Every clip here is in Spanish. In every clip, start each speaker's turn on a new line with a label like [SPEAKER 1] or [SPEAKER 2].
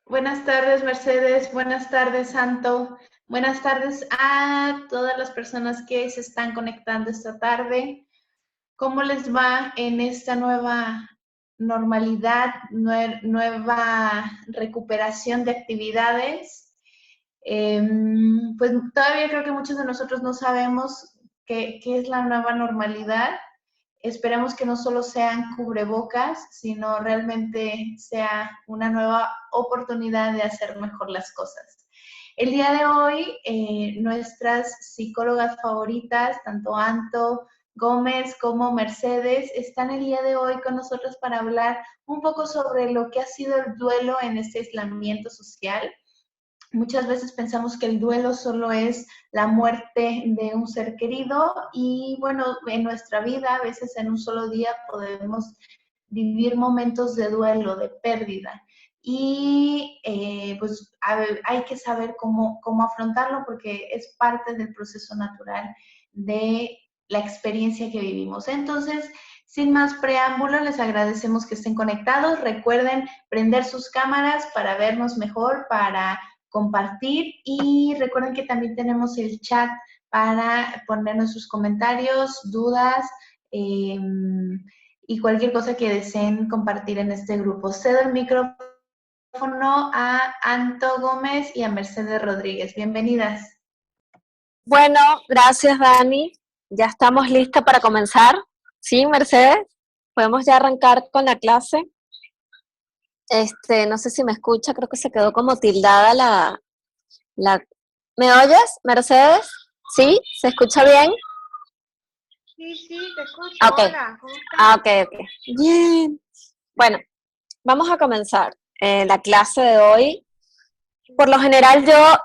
[SPEAKER 1] Buenas tardes, Mercedes. Buenas tardes, Santo. Buenas tardes a todas las personas que se están conectando esta tarde. ¿Cómo les va en esta nueva normalidad, nueva recuperación de actividades? Pues todavía creo que muchos de nosotros no sabemos qué es la nueva normalidad. Esperemos que no solo sean cubrebocas, sino realmente sea una nueva oportunidad de hacer mejor las cosas. El día de hoy, nuestras psicólogas favoritas, tanto Anto Gómez como Mercedes, están el día de hoy con nosotros para hablar un poco sobre lo que ha sido el duelo en este aislamiento social. Muchas veces pensamos que el duelo solo es la muerte de un ser querido y bueno, en nuestra vida a veces en un solo día podemos vivir momentos de duelo, de pérdida. Y pues hay que saber cómo afrontarlo porque es parte del proceso natural de la experiencia que vivimos. Entonces, sin más preámbulo, les agradecemos que estén conectados. Recuerden prender sus cámaras para vernos mejor, para compartir y recuerden que también tenemos el chat para ponernos sus comentarios, dudas y cualquier cosa que deseen compartir en este grupo. Cedo el micrófono a Anto Gómez y a Mercedes Rodríguez. Bienvenidas.
[SPEAKER 2] Bueno, gracias Dani. Ya estamos listas para comenzar. Sí, Mercedes, podemos ya arrancar con la clase. No sé si me escucha, creo que se quedó como tildada la... ¿Me oyes, Mercedes? ¿Sí? ¿Se escucha bien?
[SPEAKER 3] Sí, te escucho.
[SPEAKER 2] Okay.
[SPEAKER 3] Hola, ¿cómo estás?
[SPEAKER 2] Ok. Bien. Bueno, vamos a comenzar la clase de hoy. Por lo general yo,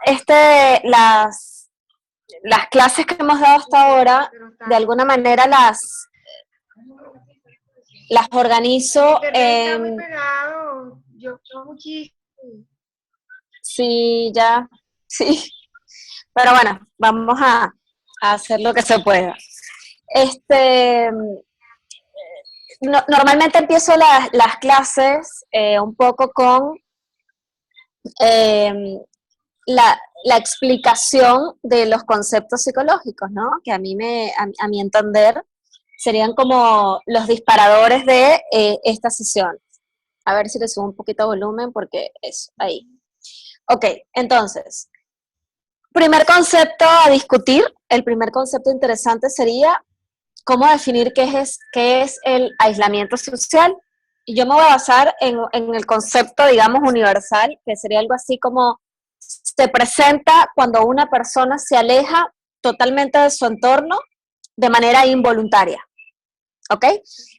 [SPEAKER 2] las clases que hemos dado hasta ahora, de alguna manera las organizo
[SPEAKER 3] está muy pegado. Yo muchísimo.
[SPEAKER 2] Sí, ya, sí. Pero bueno, vamos a hacer lo que se pueda. Normalmente empiezo las clases un poco con la explicación de los conceptos psicológicos, ¿no? Que a mi entender, serían como los disparadores de esta sesión. A ver si le subo un poquito de volumen porque es ahí. Ok, entonces, primer concepto a discutir, el primer concepto interesante sería cómo definir qué es el aislamiento social. Y yo me voy a basar en el concepto, digamos, universal, que sería algo así como se presenta cuando una persona se aleja totalmente de su entorno de manera involuntaria. ¿Ok?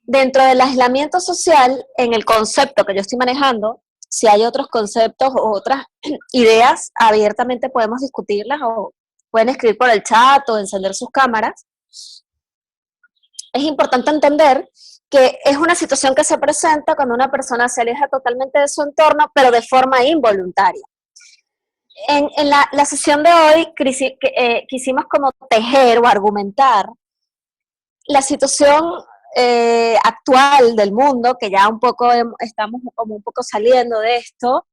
[SPEAKER 2] Dentro del aislamiento social, en el concepto que yo estoy manejando, si hay otros conceptos o otras ideas, abiertamente podemos discutirlas o pueden escribir por el chat o encender sus cámaras. Es importante entender que es una situación que se presenta cuando una persona se aleja totalmente de su entorno, pero de forma involuntaria. En la sesión de hoy quisimos como tejer o argumentar la situación actual del mundo, que ya un poco estamos como un poco saliendo de esto,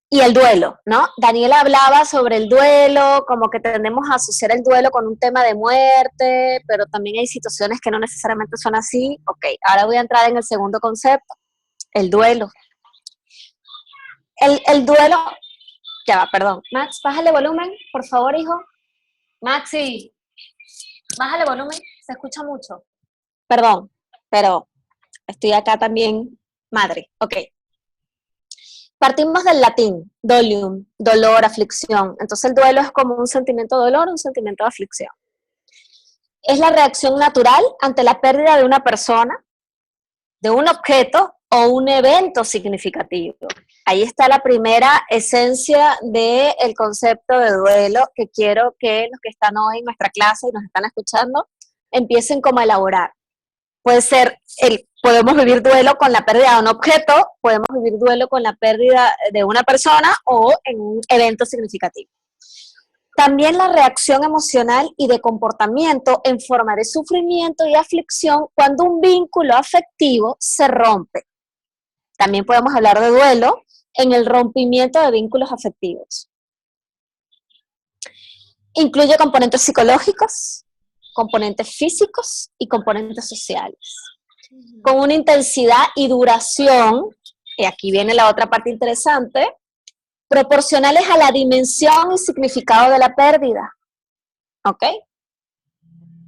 [SPEAKER 2] y el duelo, ¿no? Daniela hablaba sobre el duelo, como que tendemos a asociar el duelo con un tema de muerte, pero también hay situaciones que no necesariamente son así. Ok, ahora voy a entrar en el segundo concepto, el duelo. El duelo, ya va, perdón. Max, bájale volumen, por favor, hijo. Maxi, bájale volumen, se escucha mucho. Perdón, pero estoy acá también, madre. Ok. Partimos del latín, dolium, dolor, aflicción. Entonces el duelo es como un sentimiento de dolor, un sentimiento de aflicción. Es la reacción natural ante la pérdida de una persona, de un objeto o un evento significativo. Ahí está la primera esencia del concepto de duelo que quiero que los que están hoy en nuestra clase y nos están escuchando empiecen como a elaborar. Puede ser, podemos vivir duelo con la pérdida de un objeto, podemos vivir duelo con la pérdida de una persona o en un evento significativo. También la reacción emocional y de comportamiento en forma de sufrimiento y aflicción cuando un vínculo afectivo se rompe. También podemos hablar de duelo en el rompimiento de vínculos afectivos. Incluye componentes psicológicos, componentes físicos y componentes sociales, con una intensidad y duración, y aquí viene la otra parte interesante, proporcionales a la dimensión y significado de la pérdida. ¿Ok?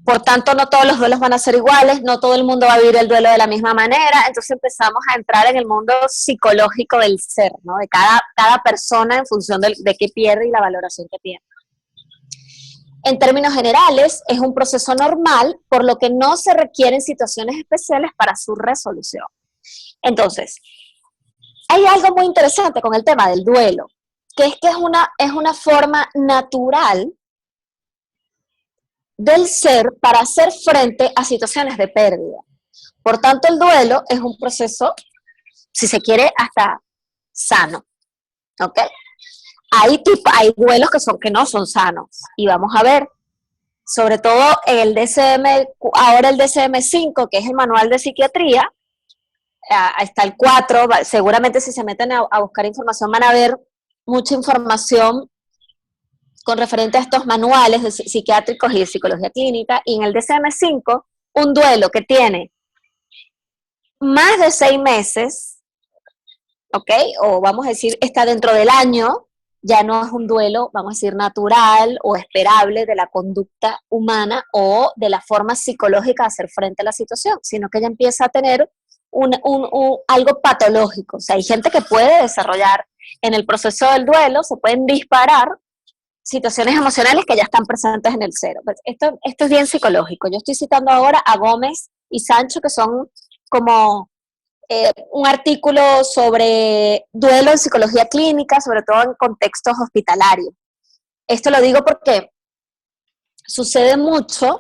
[SPEAKER 2] Por tanto, no todos los duelos van a ser iguales, no todo el mundo va a vivir el duelo de la misma manera, entonces empezamos a entrar en el mundo psicológico del ser, ¿no? De cada persona en función de qué pierde y la valoración que tiene. En términos generales, es un proceso normal, por lo que no se requieren situaciones especiales para su resolución. Entonces, hay algo muy interesante con el tema del duelo, que es una forma natural del ser para hacer frente a situaciones de pérdida. Por tanto, el duelo es un proceso, si se quiere, hasta sano. ¿Ok? Hay duelos que no son sanos. Y vamos a ver, sobre todo el DSM, ahora el DSM-5, que es el manual de psiquiatría, está el 4, seguramente si se meten a buscar información van a ver mucha información con referente a estos manuales de psiquiátricos y de psicología clínica, y en el DSM-5, un duelo que tiene más de 6 meses, ¿ok? O vamos a decir, está dentro del año, ya no es un duelo, vamos a decir, natural o esperable de la conducta humana o de la forma psicológica de hacer frente a la situación, sino que ya empieza a tener algo patológico. O sea, hay gente que puede desarrollar en el proceso del duelo, se pueden disparar situaciones emocionales que ya están presentes en el cero. Pues esto es bien psicológico. Yo estoy citando ahora a Gómez y Sancho, que son como un artículo sobre duelo en psicología clínica, sobre todo en contextos hospitalarios. Esto lo digo porque sucede mucho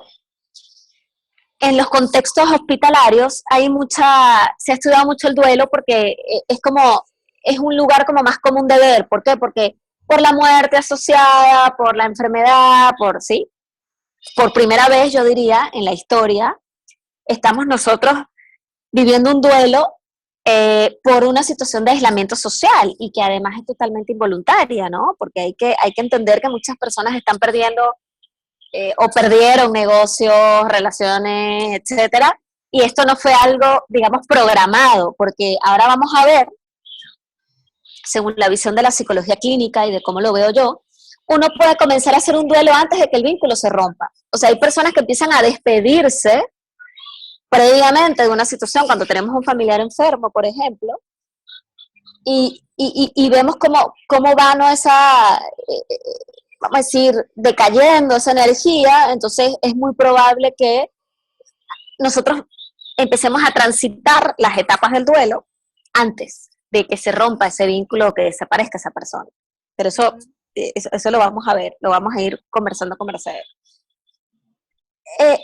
[SPEAKER 2] en los contextos hospitalarios. Se ha estudiado mucho el duelo porque es un lugar como más común de ver. ¿Por qué? Porque por la muerte asociada, por la enfermedad, por primera vez, yo diría, en la historia, estamos nosotros viviendo un duelo por una situación de aislamiento social y que además es totalmente involuntaria, ¿no? Porque hay que entender que muchas personas están perdiendo o perdieron negocios, relaciones, etcétera, y esto no fue algo, digamos, programado, porque ahora vamos a ver, según la visión de la psicología clínica y de cómo lo veo yo, uno puede comenzar a hacer un duelo antes de que el vínculo se rompa. O sea, hay personas que empiezan a despedirse previamente de una situación, cuando tenemos un familiar enfermo, por ejemplo, y vemos cómo va, ¿no?, esa, vamos a decir, decayendo esa energía. Entonces es muy probable que nosotros empecemos a transitar las etapas del duelo antes de que se rompa ese vínculo o que desaparezca esa persona. Pero eso lo vamos a ver, lo vamos a ir conversando con Mercedes.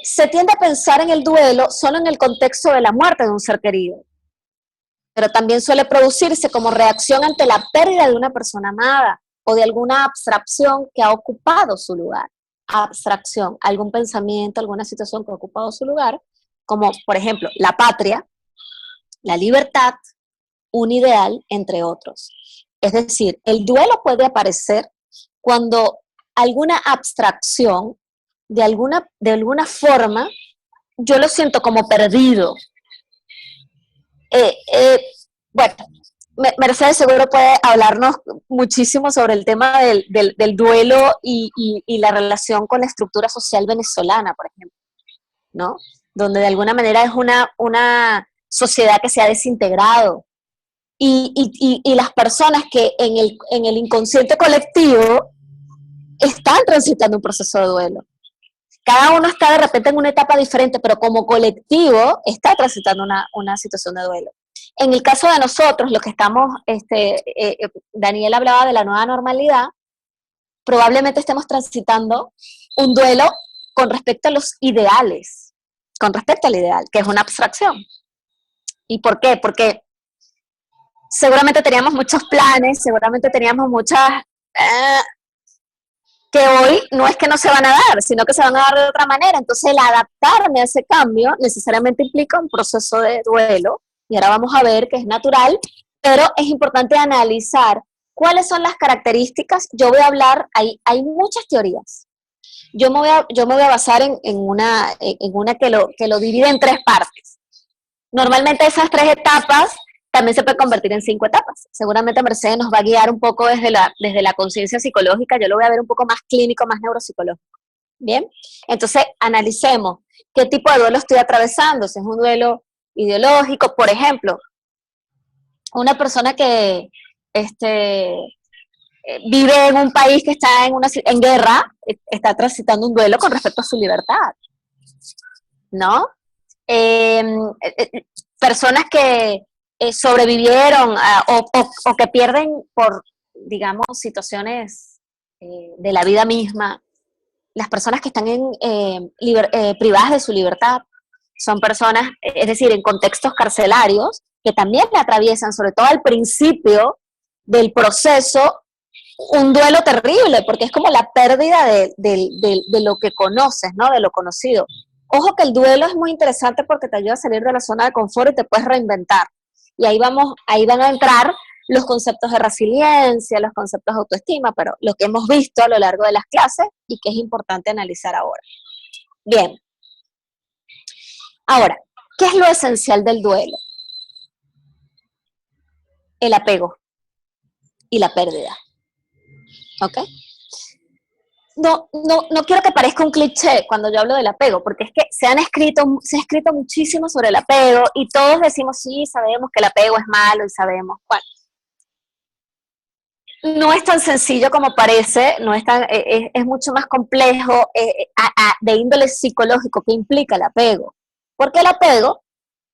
[SPEAKER 2] Se tiende a pensar en el duelo solo en el contexto de la muerte de un ser querido, pero también suele producirse como reacción ante la pérdida de una persona amada o de alguna abstracción que ha ocupado su lugar. Abstracción, algún pensamiento, alguna situación que ha ocupado su lugar, como por ejemplo la patria, la libertad, un ideal, entre otros. Es decir, el duelo puede aparecer cuando alguna abstracción, de alguna forma, yo lo siento como perdido. Bueno, Mercedes seguro puede hablarnos muchísimo sobre el tema del duelo y la relación con la estructura social venezolana, por ejemplo, ¿no? Donde de alguna manera es una sociedad que se ha desintegrado. Y las personas que en el inconsciente colectivo están transitando un proceso de duelo. Cada uno está de repente en una etapa diferente, pero como colectivo está transitando una situación de duelo. En el caso de nosotros, los que estamos, Daniel hablaba de la nueva normalidad, probablemente estemos transitando un duelo con respecto a los ideales, con respecto al ideal, que es una abstracción. ¿Y por qué? Porque seguramente teníamos muchos planes, seguramente teníamos muchas... que hoy no es que no se van a dar, sino que se van a dar de otra manera. Entonces, el adaptarme a ese cambio necesariamente implica un proceso de duelo, y ahora vamos a ver que es natural pero es importante analizar cuáles son las características. Yo voy a hablar, hay muchas teorías. Yo me voy a basar en una que lo divide en 3 partes. Normalmente esas 3 etapas también se pueden convertir en 5 etapas. Seguramente Mercedes nos va a guiar un poco desde la conciencia psicológica. Yo lo voy a ver un poco más clínico, más neuropsicológico. ¿Bien? Entonces, analicemos qué tipo de duelo estoy atravesando. Si es un duelo ideológico, por ejemplo, una persona que vive en un país que está en guerra, está transitando un duelo con respecto a su libertad, ¿no? Personas que sobrevivieron o que pierden por, digamos, situaciones de la vida misma. Las personas que están privadas de su libertad son personas, es decir, en contextos carcelarios, que también le atraviesan, sobre todo al principio del proceso, un duelo terrible, porque es como la pérdida de lo que conoces, ¿no? De lo conocido. Ojo que el duelo es muy interesante porque te ayuda a salir de la zona de confort y te puedes reinventar. Y ahí van a entrar los conceptos de resiliencia, los conceptos de autoestima, pero lo que hemos visto a lo largo de las clases y que es importante analizar ahora. Bien. Ahora, ¿qué es lo esencial del duelo? El apego y la pérdida. ¿Ok? No quiero que parezca un cliché cuando yo hablo del apego, porque es que se ha escrito muchísimo sobre el apego y todos decimos, sí, sabemos que el apego es malo y sabemos cuál. No es tan sencillo como parece, es mucho más complejo de índole psicológico que implica el apego, porque el apego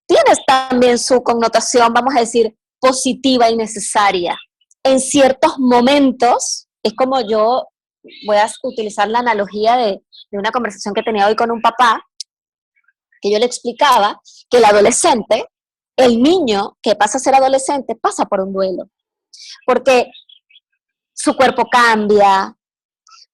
[SPEAKER 2] tiene también su connotación, vamos a decir, positiva y necesaria. En ciertos momentos, es como yo voy a utilizar la analogía de una conversación que tenía hoy con un papá, que yo le explicaba que el adolescente, el niño que pasa a ser adolescente, pasa por un duelo, porque su cuerpo cambia,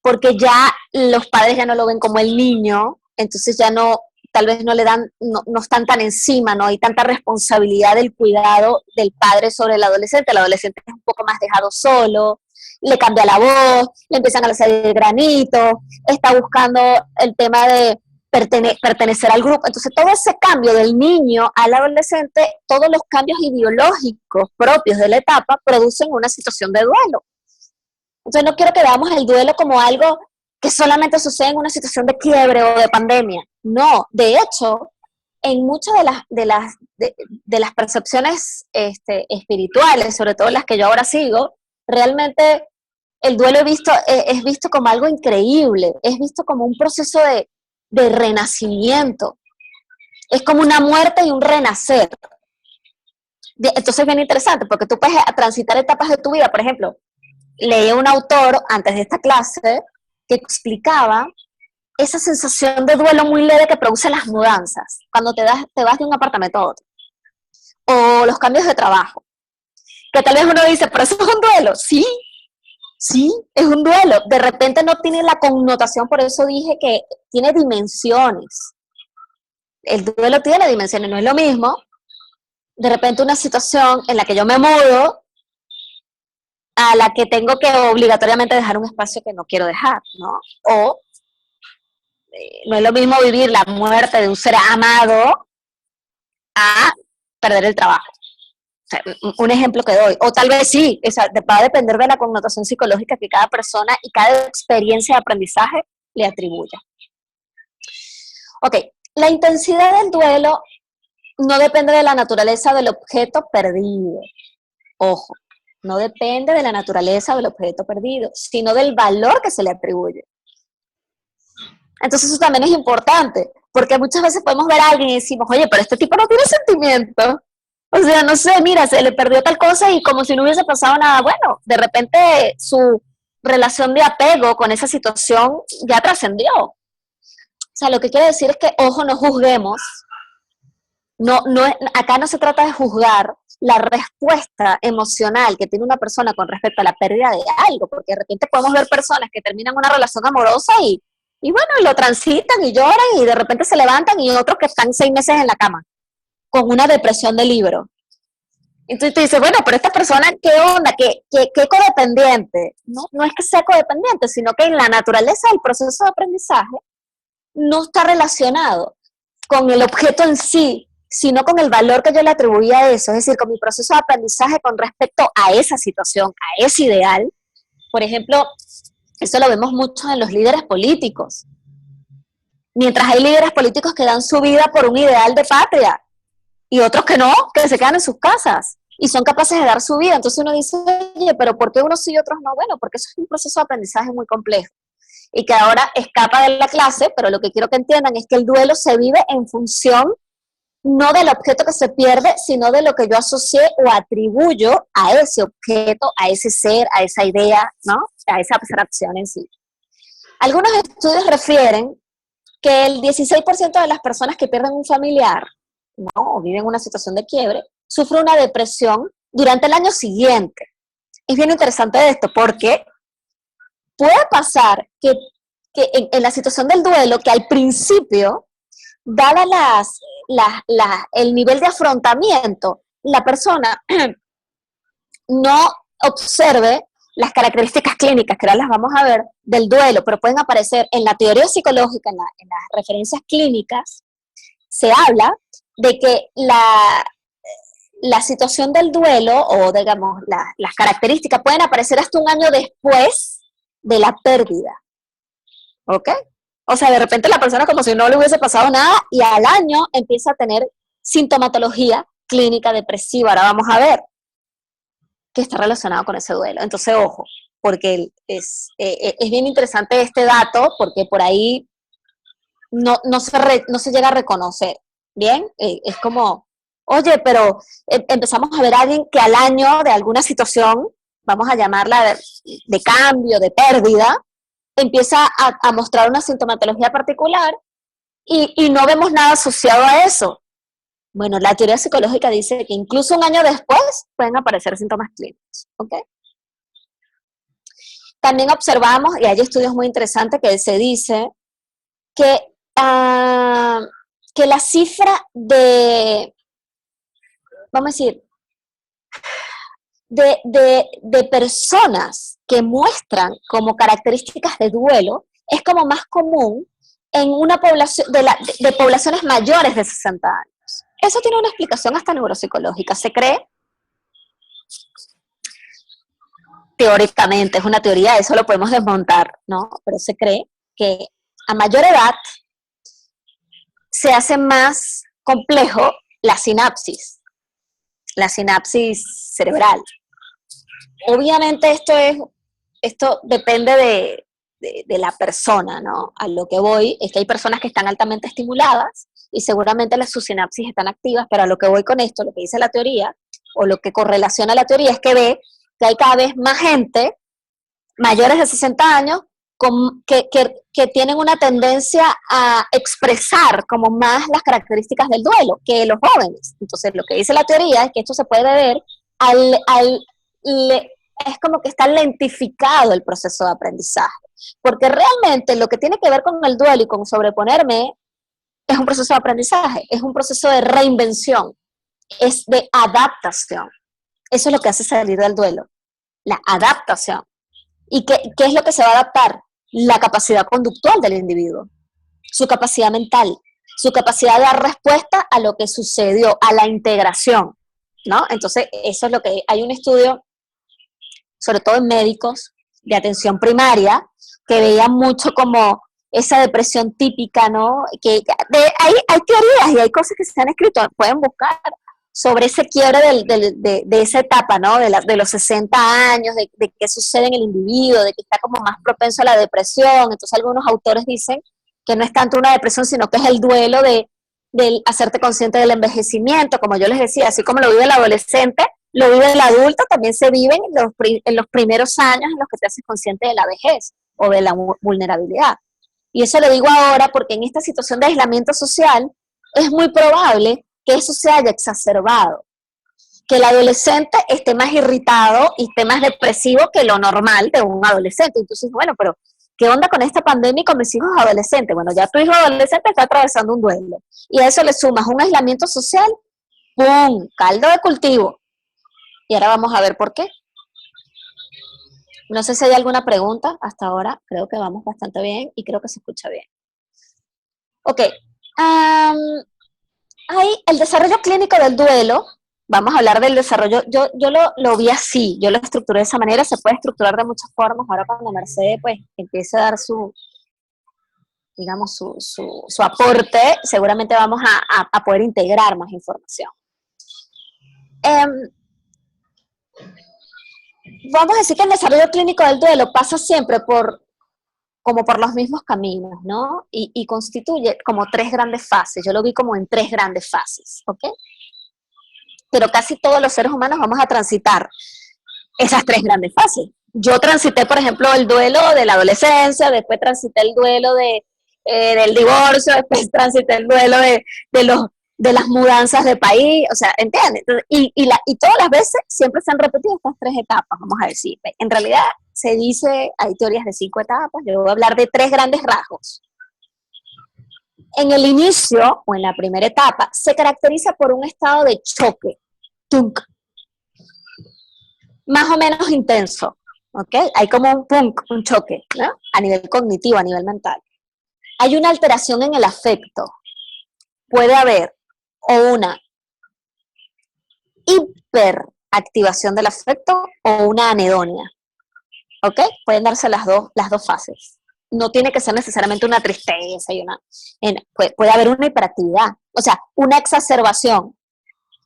[SPEAKER 2] porque ya los padres ya no lo ven como el niño, entonces ya no, tal vez no le dan, no están tan encima, no hay tanta responsabilidad del cuidado del padre sobre el adolescente es un poco más dejado solo, le cambia la voz, le empiezan a salir granitos, está buscando el tema de pertenecer al grupo. Entonces todo ese cambio del niño al adolescente, todos los cambios ideológicos propios de la etapa producen una situación de duelo. Entonces no quiero que veamos el duelo como algo que solamente sucede en una situación de quiebre o de pandemia. No, de hecho, en muchas de las percepciones espirituales, sobre todo las que yo ahora sigo, realmente el duelo es visto como algo increíble, es visto como un proceso de renacimiento. Es como una muerte y un renacer. Entonces es bien interesante, porque tú puedes transitar etapas de tu vida. Por ejemplo, leí un autor antes de esta clase que explicaba esa sensación de duelo muy leve que producen las mudanzas, cuando te vas de un apartamento a otro, o los cambios de trabajo, que tal vez uno dice, pero eso es un duelo. Sí, es un duelo. De repente no tiene la connotación, por eso dije que tiene dimensiones. El duelo tiene dimensiones, no es lo mismo. De repente una situación en la que yo me mudo, a la que tengo que obligatoriamente dejar un espacio que no quiero dejar, ¿no? O no es lo mismo vivir la muerte de un ser amado a perder el trabajo. O sea, un ejemplo que doy. O tal vez sí, va a depender de la connotación psicológica que cada persona y cada experiencia de aprendizaje le atribuya. Ok, la intensidad del duelo no depende de la naturaleza del objeto perdido. Ojo, no depende de la naturaleza del objeto perdido, sino del valor que se le atribuye. Entonces eso también es importante, porque muchas veces podemos ver a alguien y decimos, oye, pero este tipo no tiene sentimiento. O sea, no sé, mira, se le perdió tal cosa y como si no hubiese pasado nada. Bueno, de repente su relación de apego con esa situación ya trascendió. O sea, lo que quiero decir es que, ojo, no juzguemos. Acá no se trata de juzgar la respuesta emocional que tiene una persona con respecto a la pérdida de algo, porque de repente podemos ver personas que terminan una relación amorosa y bueno, lo transitan y lloran y de repente se levantan, y otros que están 6 meses en la cama con una depresión de libro. Entonces tú dices, bueno, pero esta persona, ¿qué onda? ¿Qué codependiente? No, no es que sea codependiente, sino que en la naturaleza del proceso de aprendizaje no está relacionado con el objeto en sí, sino con el valor que yo le atribuía a eso, es decir, con mi proceso de aprendizaje con respecto a esa situación, a ese ideal. Por ejemplo, eso lo vemos mucho en los líderes políticos. Mientras hay líderes políticos que dan su vida por un ideal de patria y otros que no, que se quedan en sus casas y son capaces de dar su vida. Entonces uno dice, oye, pero ¿por qué unos sí y otros no? Bueno, porque eso es un proceso de aprendizaje muy complejo y que ahora escapa de la clase, pero lo que quiero que entiendan es que el duelo se vive en función no del objeto que se pierde, sino de lo que yo asocié o atribuyo a ese objeto, a ese ser, a esa idea, ¿no? A esa abstracción en sí. Algunos estudios refieren que el 16% de las personas que pierden un familiar, ¿no? O viven una situación de quiebre, sufre una depresión durante el año siguiente. Es bien interesante esto porque puede pasar que en la situación del duelo, que al principio, dada el nivel de afrontamiento, la persona no observe las características clínicas, que ahora las vamos a ver, del duelo, pero pueden aparecer en la teoría psicológica, en las referencias clínicas, se habla de que la situación del duelo, o digamos, las características pueden aparecer hasta un año después de la pérdida. ¿Ok? O sea, de repente la persona como si no le hubiese pasado nada y al año empieza a tener sintomatología clínica depresiva. Ahora vamos a ver que está relacionado con ese duelo. Entonces, ojo, porque es bien interesante este dato, porque por ahí no se llega a reconocer. ¿Bien? Es como, oye, pero empezamos a ver a alguien que al año de alguna situación, vamos a llamarla de cambio, de pérdida, empieza a mostrar una sintomatología particular y no vemos nada asociado a eso. Bueno, la teoría psicológica dice que incluso un año después pueden aparecer síntomas clínicos. ¿Ok? También observamos, y hay estudios muy interesantes que se dice que la cifra de, vamos a decir, de personas que muestran como características de duelo es como más común en una población de poblaciones mayores de 60 años. Eso tiene una explicación hasta neuropsicológica. Se cree, teóricamente, es una teoría, eso lo podemos desmontar, ¿no? Pero se cree que a mayor edad se hace más complejo la sinapsis cerebral. Obviamente esto depende de la persona, ¿no? A lo que voy es que hay personas que están altamente estimuladas y seguramente sus sinapsis están activas, pero a lo que voy con esto, lo que dice la teoría, o lo que correlaciona la teoría es que ve que hay cada vez más gente mayores de 60 años que tienen una tendencia a expresar como más las características del duelo que los jóvenes. Entonces, lo que dice la teoría es que esto se puede ver es como que está lentificado el proceso de aprendizaje. Porque realmente lo que tiene que ver con el duelo y con sobreponerme es un proceso de aprendizaje, es un proceso de reinvención, es de adaptación. Eso es lo que hace salir del duelo, la adaptación. ¿Y qué es lo que se va a adaptar? La capacidad conductual del individuo, su capacidad mental, su capacidad de dar respuesta a lo que sucedió, a la integración, ¿no? Entonces, eso es lo que hay un estudio, sobre todo en médicos de atención primaria, que veían mucho como esa depresión típica, ¿no? Hay teorías y hay cosas que se han escrito, pueden buscar sobre ese quiebre de esa etapa, ¿no? De los 60 años, de qué sucede en el individuo, de que está como más propenso a la depresión. Entonces algunos autores dicen que no es tanto una depresión, sino que es el duelo del hacerte consciente del envejecimiento, como yo les decía, así como lo vive el adolescente, lo vive el adulto, también se vive en los primeros años en los que te haces consciente de la vejez o de la vulnerabilidad. Y eso lo digo ahora porque en esta situación de aislamiento social es muy probable que eso se haya exacerbado, que el adolescente esté más irritado y esté más depresivo que lo normal de un adolescente. Entonces, bueno, pero ¿qué onda con esta pandemia y con mis hijos adolescentes? Bueno, ya tu hijo adolescente está atravesando un duelo y a eso le sumas un aislamiento social, ¡pum!, caldo de cultivo. Y ahora vamos a ver por qué. No sé si hay alguna pregunta hasta ahora. Creo que vamos bastante bien y creo que se escucha bien. Ok. Hay el desarrollo clínico del duelo. Vamos a hablar del desarrollo. Yo lo vi así, yo lo estructuré de esa manera. Se puede estructurar de muchas formas. Ahora cuando Mercedes pues empiece a dar digamos, su aporte, seguramente vamos a poder integrar más información. Vamos a decir que el desarrollo clínico del duelo pasa siempre como por los mismos caminos, ¿no? Y constituye como 3 grandes fases. Yo lo vi como en 3 grandes fases, ¿ok? Pero casi todos los seres humanos vamos a transitar esas 3 grandes fases. Yo transité, por ejemplo, el duelo de la adolescencia, después transité el duelo del divorcio, después transité el duelo de las mudanzas de país, o sea, ¿entiendes? Y todas las veces siempre se han repetido estas 3 etapas, vamos a decir. En realidad se dice, hay teorías de 5 etapas, yo voy a hablar de 3 grandes rasgos. En el inicio, o en la primera etapa, se caracteriza por un estado de choque, tunk, más o menos intenso, ¿ok? Hay como un punk, un choque, ¿no? A nivel cognitivo, a nivel mental. Hay una alteración en el afecto. Puede haber o una hiperactivación del afecto o una anedonia, ¿ok? Pueden darse las dos fases. No tiene que ser necesariamente una tristeza puede haber una hiperactividad, o sea, una exacerbación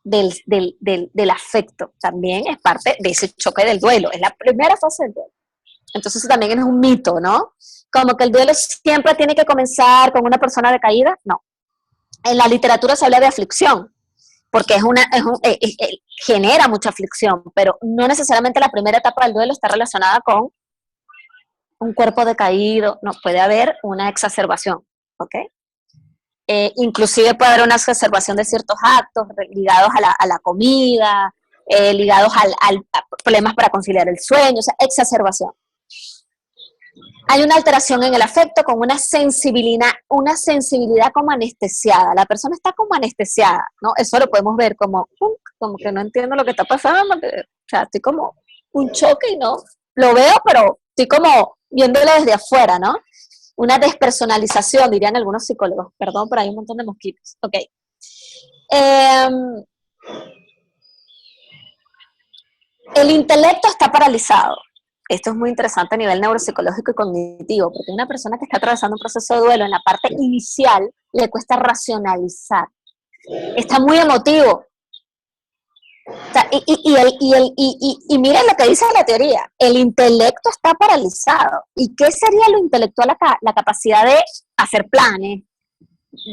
[SPEAKER 2] del afecto. También es parte de ese choque del duelo, es la primera fase del duelo. Entonces eso también es un mito, ¿no? Como que el duelo siempre tiene que comenzar con una persona decaída, no. En la literatura se habla de aflicción, porque genera mucha aflicción, pero no necesariamente la primera etapa del duelo está relacionada con un cuerpo decaído, no, puede haber una exacerbación, ¿ok? Inclusive puede haber una exacerbación de ciertos actos ligados a la comida, ligados a problemas para conciliar el sueño, o sea, exacerbación. Hay una alteración en el afecto con una sensibilidad como anestesiada. La persona está como anestesiada, ¿no? Eso lo podemos ver como que no entiendo lo que está pasando. O sea, estoy como un choque y no lo veo, pero estoy como viéndolo desde afuera, ¿no? Una despersonalización, dirían algunos psicólogos. Perdón, pero hay un montón de mosquitos. Ok. El intelecto está paralizado. Esto es muy interesante a nivel neuropsicológico y cognitivo, porque una persona que está atravesando un proceso de duelo en la parte inicial le cuesta racionalizar. Está muy emotivo. O sea, y miren lo que dice la teoría. El intelecto está paralizado. ¿Y qué sería lo intelectual acá? La capacidad de hacer planes,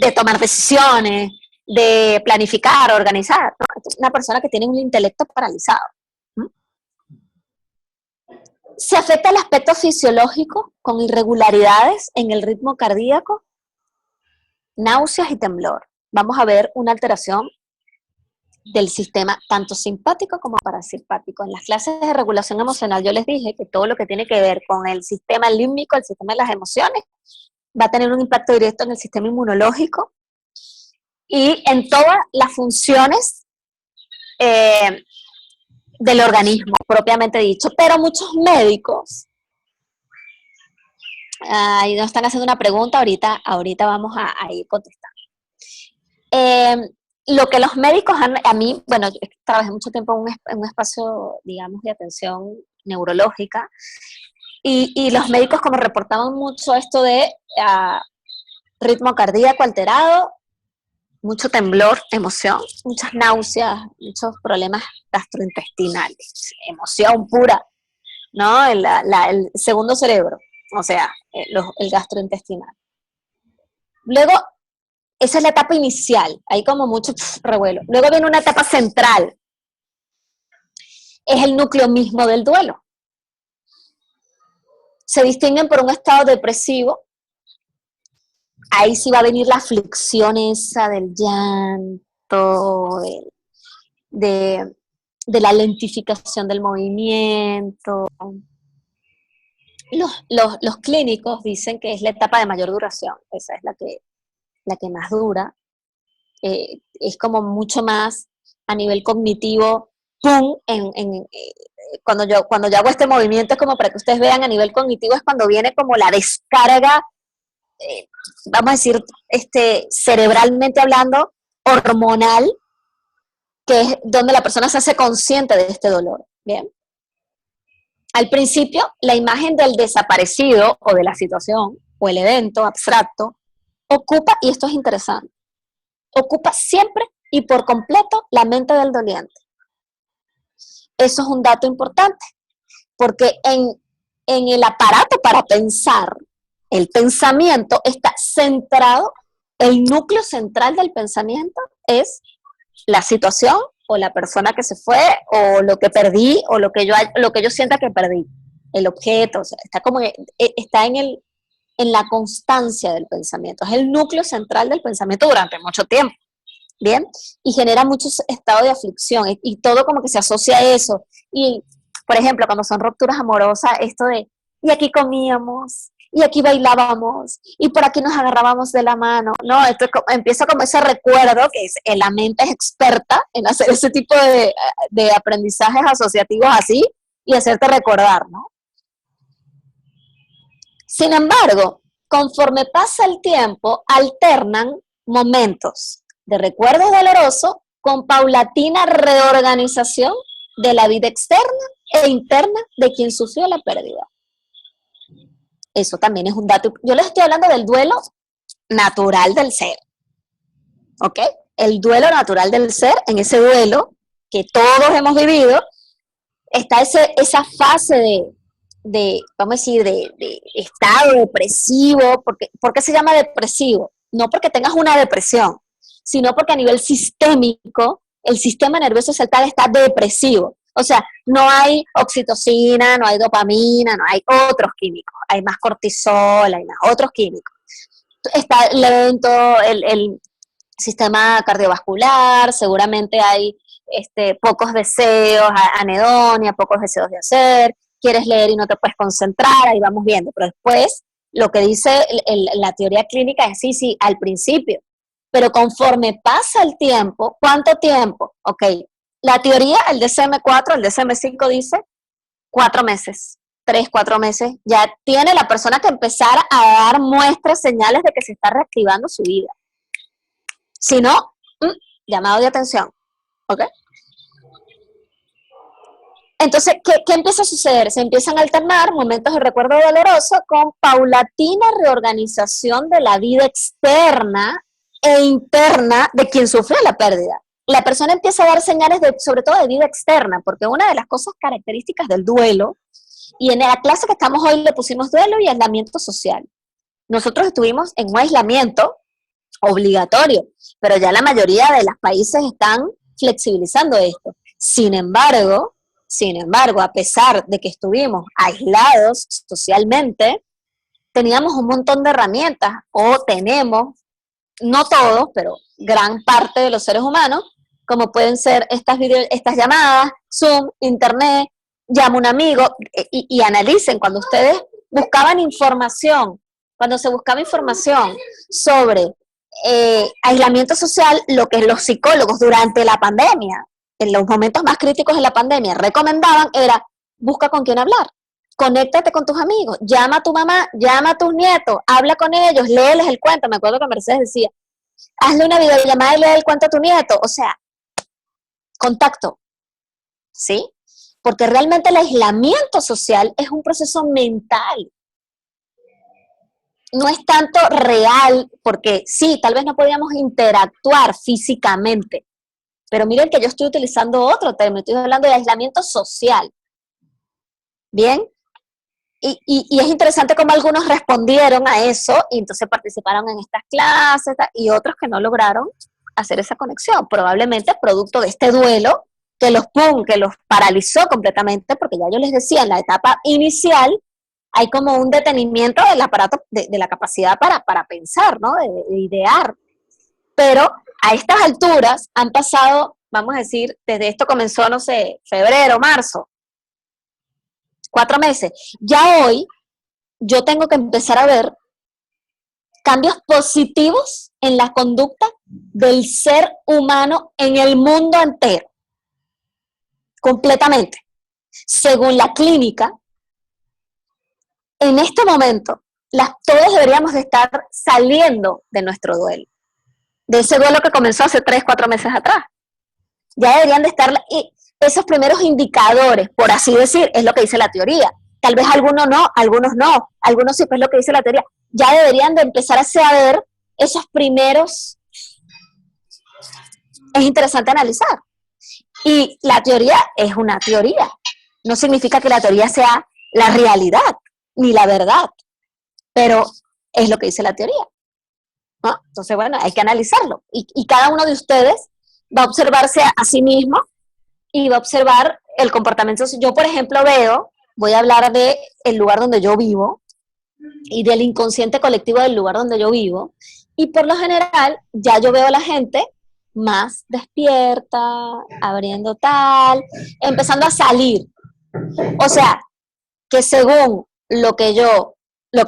[SPEAKER 2] de tomar decisiones, de planificar, organizar, ¿no? Una persona que tiene un intelecto paralizado. Se afecta el aspecto fisiológico con irregularidades en el ritmo cardíaco, náuseas y temblor. Vamos a ver una alteración del sistema tanto simpático como parasimpático. En las clases de regulación emocional yo les dije que todo lo que tiene que ver con el sistema límbico, el sistema de las emociones, va a tener un impacto directo en el sistema inmunológico y en todas las funciones del organismo, propiamente dicho. Pero muchos médicos, ahí nos están haciendo una pregunta, ahorita vamos a ir contestando. Lo que los médicos a mí, bueno, yo trabajé mucho tiempo en un espacio, digamos, de atención neurológica, y los médicos como reportaban mucho esto de ritmo cardíaco alterado, mucho temblor, emoción, muchas náuseas, muchos problemas gastrointestinales, emoción pura, ¿no? El segundo cerebro, o sea, el gastrointestinal. Luego, esa es la etapa inicial, hay como mucho revuelo. Luego viene una etapa central, es el núcleo mismo del duelo. Se distinguen por un estado depresivo. Ahí sí va a venir la aflicción esa del llanto, de la lentificación del movimiento. Los clínicos dicen que es la etapa de mayor duración, esa es la que más dura. Es como mucho más a nivel cognitivo ¡pum! Cuando yo hago este movimiento es como para que ustedes vean a nivel cognitivo, es cuando viene como la descarga, vamos a decir, cerebralmente hablando, hormonal, que es donde la persona se hace consciente de este dolor, ¿bien? Al principio, la imagen del desaparecido o de la situación o el evento abstracto ocupa, y esto es interesante, ocupa siempre y por completo la mente del doliente. Eso es un dato importante, porque en el aparato para pensar, el pensamiento está centrado, el núcleo central del pensamiento es la situación o la persona que se fue o lo que perdí o lo que yo sienta que perdí, el objeto, o sea, está en la constancia del pensamiento, es el núcleo central del pensamiento durante mucho tiempo. ¿Bien? Y genera muchos estados de aflicción y todo como que se asocia a eso. Y, por ejemplo, cuando son rupturas amorosas, esto de, y aquí comíamos, y aquí bailábamos, y por aquí nos agarrábamos de la mano, ¿no? Esto empieza como ese recuerdo que la mente es experta en hacer ese tipo de aprendizajes asociativos así y hacerte recordar, ¿no? Sin embargo, conforme pasa el tiempo, alternan momentos de recuerdo doloroso con paulatina reorganización de la vida externa e interna de quien sufrió la pérdida. Eso también es un dato. Yo les estoy hablando del duelo natural del ser, ¿ok? El duelo natural del ser, en ese duelo que todos hemos vivido, está esa fase vamos a decir, de estado depresivo. ¿Por qué se llama depresivo? No porque tengas una depresión, sino porque a nivel sistémico, el sistema nervioso central está depresivo. O sea, no hay oxitocina, no hay dopamina, no hay otros químicos. Hay más cortisol, hay más otros químicos. Está lento el sistema cardiovascular, seguramente hay pocos deseos, anedonia, pocos deseos de hacer, quieres leer y no te puedes concentrar, ahí vamos viendo. Pero después, lo que dice la teoría clínica es sí, al principio. Pero conforme pasa el tiempo, ¿cuánto tiempo? Ok, la teoría, el DSM-4, el DSM-5 dice 4 meses, 3, 4 meses, ya tiene la persona que empezar a dar muestras, señales de que se está reactivando su vida. Si no, llamado de atención, ¿ok? Entonces, ¿qué empieza a suceder? Se empiezan a alternar momentos de recuerdo doloroso con paulatina reorganización de la vida externa e interna de quien sufrió la pérdida. La persona empieza a dar señales sobre todo de vida externa, porque una de las cosas características del duelo, y en la clase que estamos hoy le pusimos duelo y aislamiento social. Nosotros estuvimos en un aislamiento obligatorio, pero ya la mayoría de los países están flexibilizando esto. Sin embargo, a pesar de que estuvimos aislados socialmente, teníamos un montón de herramientas, o tenemos, no todos, pero gran parte de los seres humanos, como pueden ser estas llamadas, Zoom, Internet, llama un amigo, y analicen, cuando ustedes buscaban información, cuando se buscaba información sobre aislamiento social, lo que los psicólogos durante la pandemia, en los momentos más críticos de la pandemia, recomendaban era, busca con quién hablar, conéctate con tus amigos, llama a tu mamá, llama a tus nietos, habla con ellos, léeles el cuento. Me acuerdo que Mercedes decía, hazle una videollamada y lee el cuento a tu nieto. O sea, contacto, ¿sí? Porque realmente el aislamiento social es un proceso mental. No es tanto real, porque sí, tal vez no podíamos interactuar físicamente, pero miren que yo estoy utilizando otro término, estoy hablando de aislamiento social. ¿Bien? Y es interesante cómo algunos respondieron a eso y entonces participaron en estas clases y otros que no lograron hacer esa conexión, probablemente producto de este duelo que los paralizó completamente, porque ya yo les decía, en la etapa inicial hay como un detenimiento del aparato, de la capacidad para pensar, ¿no? De idear. Pero a estas alturas han pasado, vamos a decir, desde esto comenzó, no sé, febrero, marzo, 4 meses. Ya hoy yo tengo que empezar a ver cambios positivos en la conducta del ser humano en el mundo entero. completamente. Según la clínica, en este momento, todos deberíamos de estar saliendo de nuestro duelo, de ese duelo que comenzó hace 3, 4 meses atrás. Ya deberían de estar esos primeros indicadores, por así decir, es lo que dice la teoría. Tal vez algunos no, algunos sí, pues es lo que dice la teoría. Ya deberían de empezar a saber esos primeros. Es interesante analizar. Y la teoría es una teoría. No significa que la teoría sea la realidad, ni la verdad, pero es lo que dice la teoría, ¿no? Entonces, bueno, hay que analizarlo. Y cada uno de ustedes va a observarse a sí mismo y va a observar el comportamiento. Yo, por ejemplo, voy a hablar del lugar donde yo vivo y del inconsciente colectivo del lugar donde yo vivo, y por lo general ya yo veo a la gente más despierta, abriendo empezando a salir. O sea, que según lo que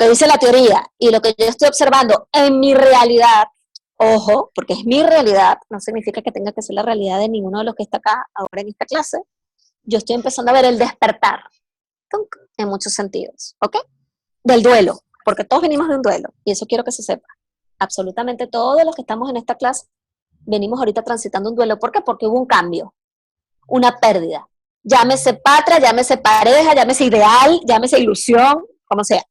[SPEAKER 2] dice la teoría y lo que yo estoy observando en mi realidad, ojo, porque es mi realidad, no significa que tenga que ser la realidad de ninguno de los que está acá ahora en esta clase, yo estoy empezando a ver el despertar, en muchos sentidos, ¿ok? Del duelo, porque todos venimos de un duelo, y eso quiero que se sepa. Absolutamente todos los que estamos en esta clase venimos ahorita transitando un duelo. ¿Por qué? Porque hubo un cambio, una pérdida. Llámese patria, llámese pareja, llámese ideal, llámese ilusión, como sea.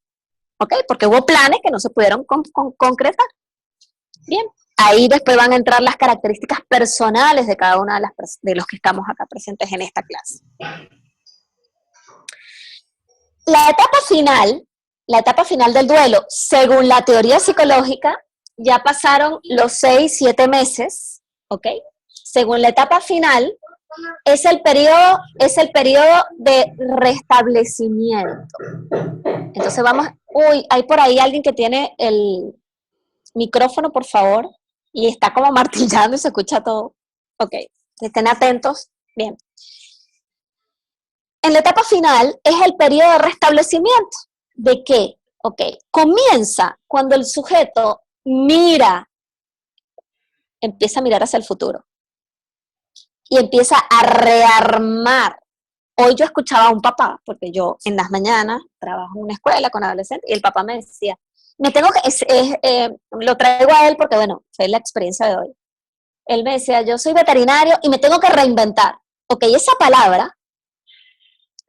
[SPEAKER 2] ¿Ok? Porque hubo planes que no se pudieron concretar. Bien. Ahí después van a entrar las características personales de cada una de los que estamos acá presentes en esta clase. La etapa final del duelo, según la teoría psicológica, ya pasaron los 6, 7 meses, ¿ok? Según la etapa final, es el periodo de restablecimiento. Entonces vamos, hay por ahí alguien que tiene el micrófono, por favor, y está como martillando y se escucha todo. Ok, estén atentos. Bien. En la etapa final es el periodo de restablecimiento. ¿De qué? Ok, comienza cuando el sujeto empieza a mirar hacia el futuro y empieza a rearmar. Hoy yo escuchaba a un papá, porque yo en las mañanas trabajo en una escuela con adolescentes, y el papá me decía, lo traigo a él porque, bueno, fue la experiencia de hoy. Él me decía, yo soy veterinario y me tengo que reinventar. Ok, esa palabra,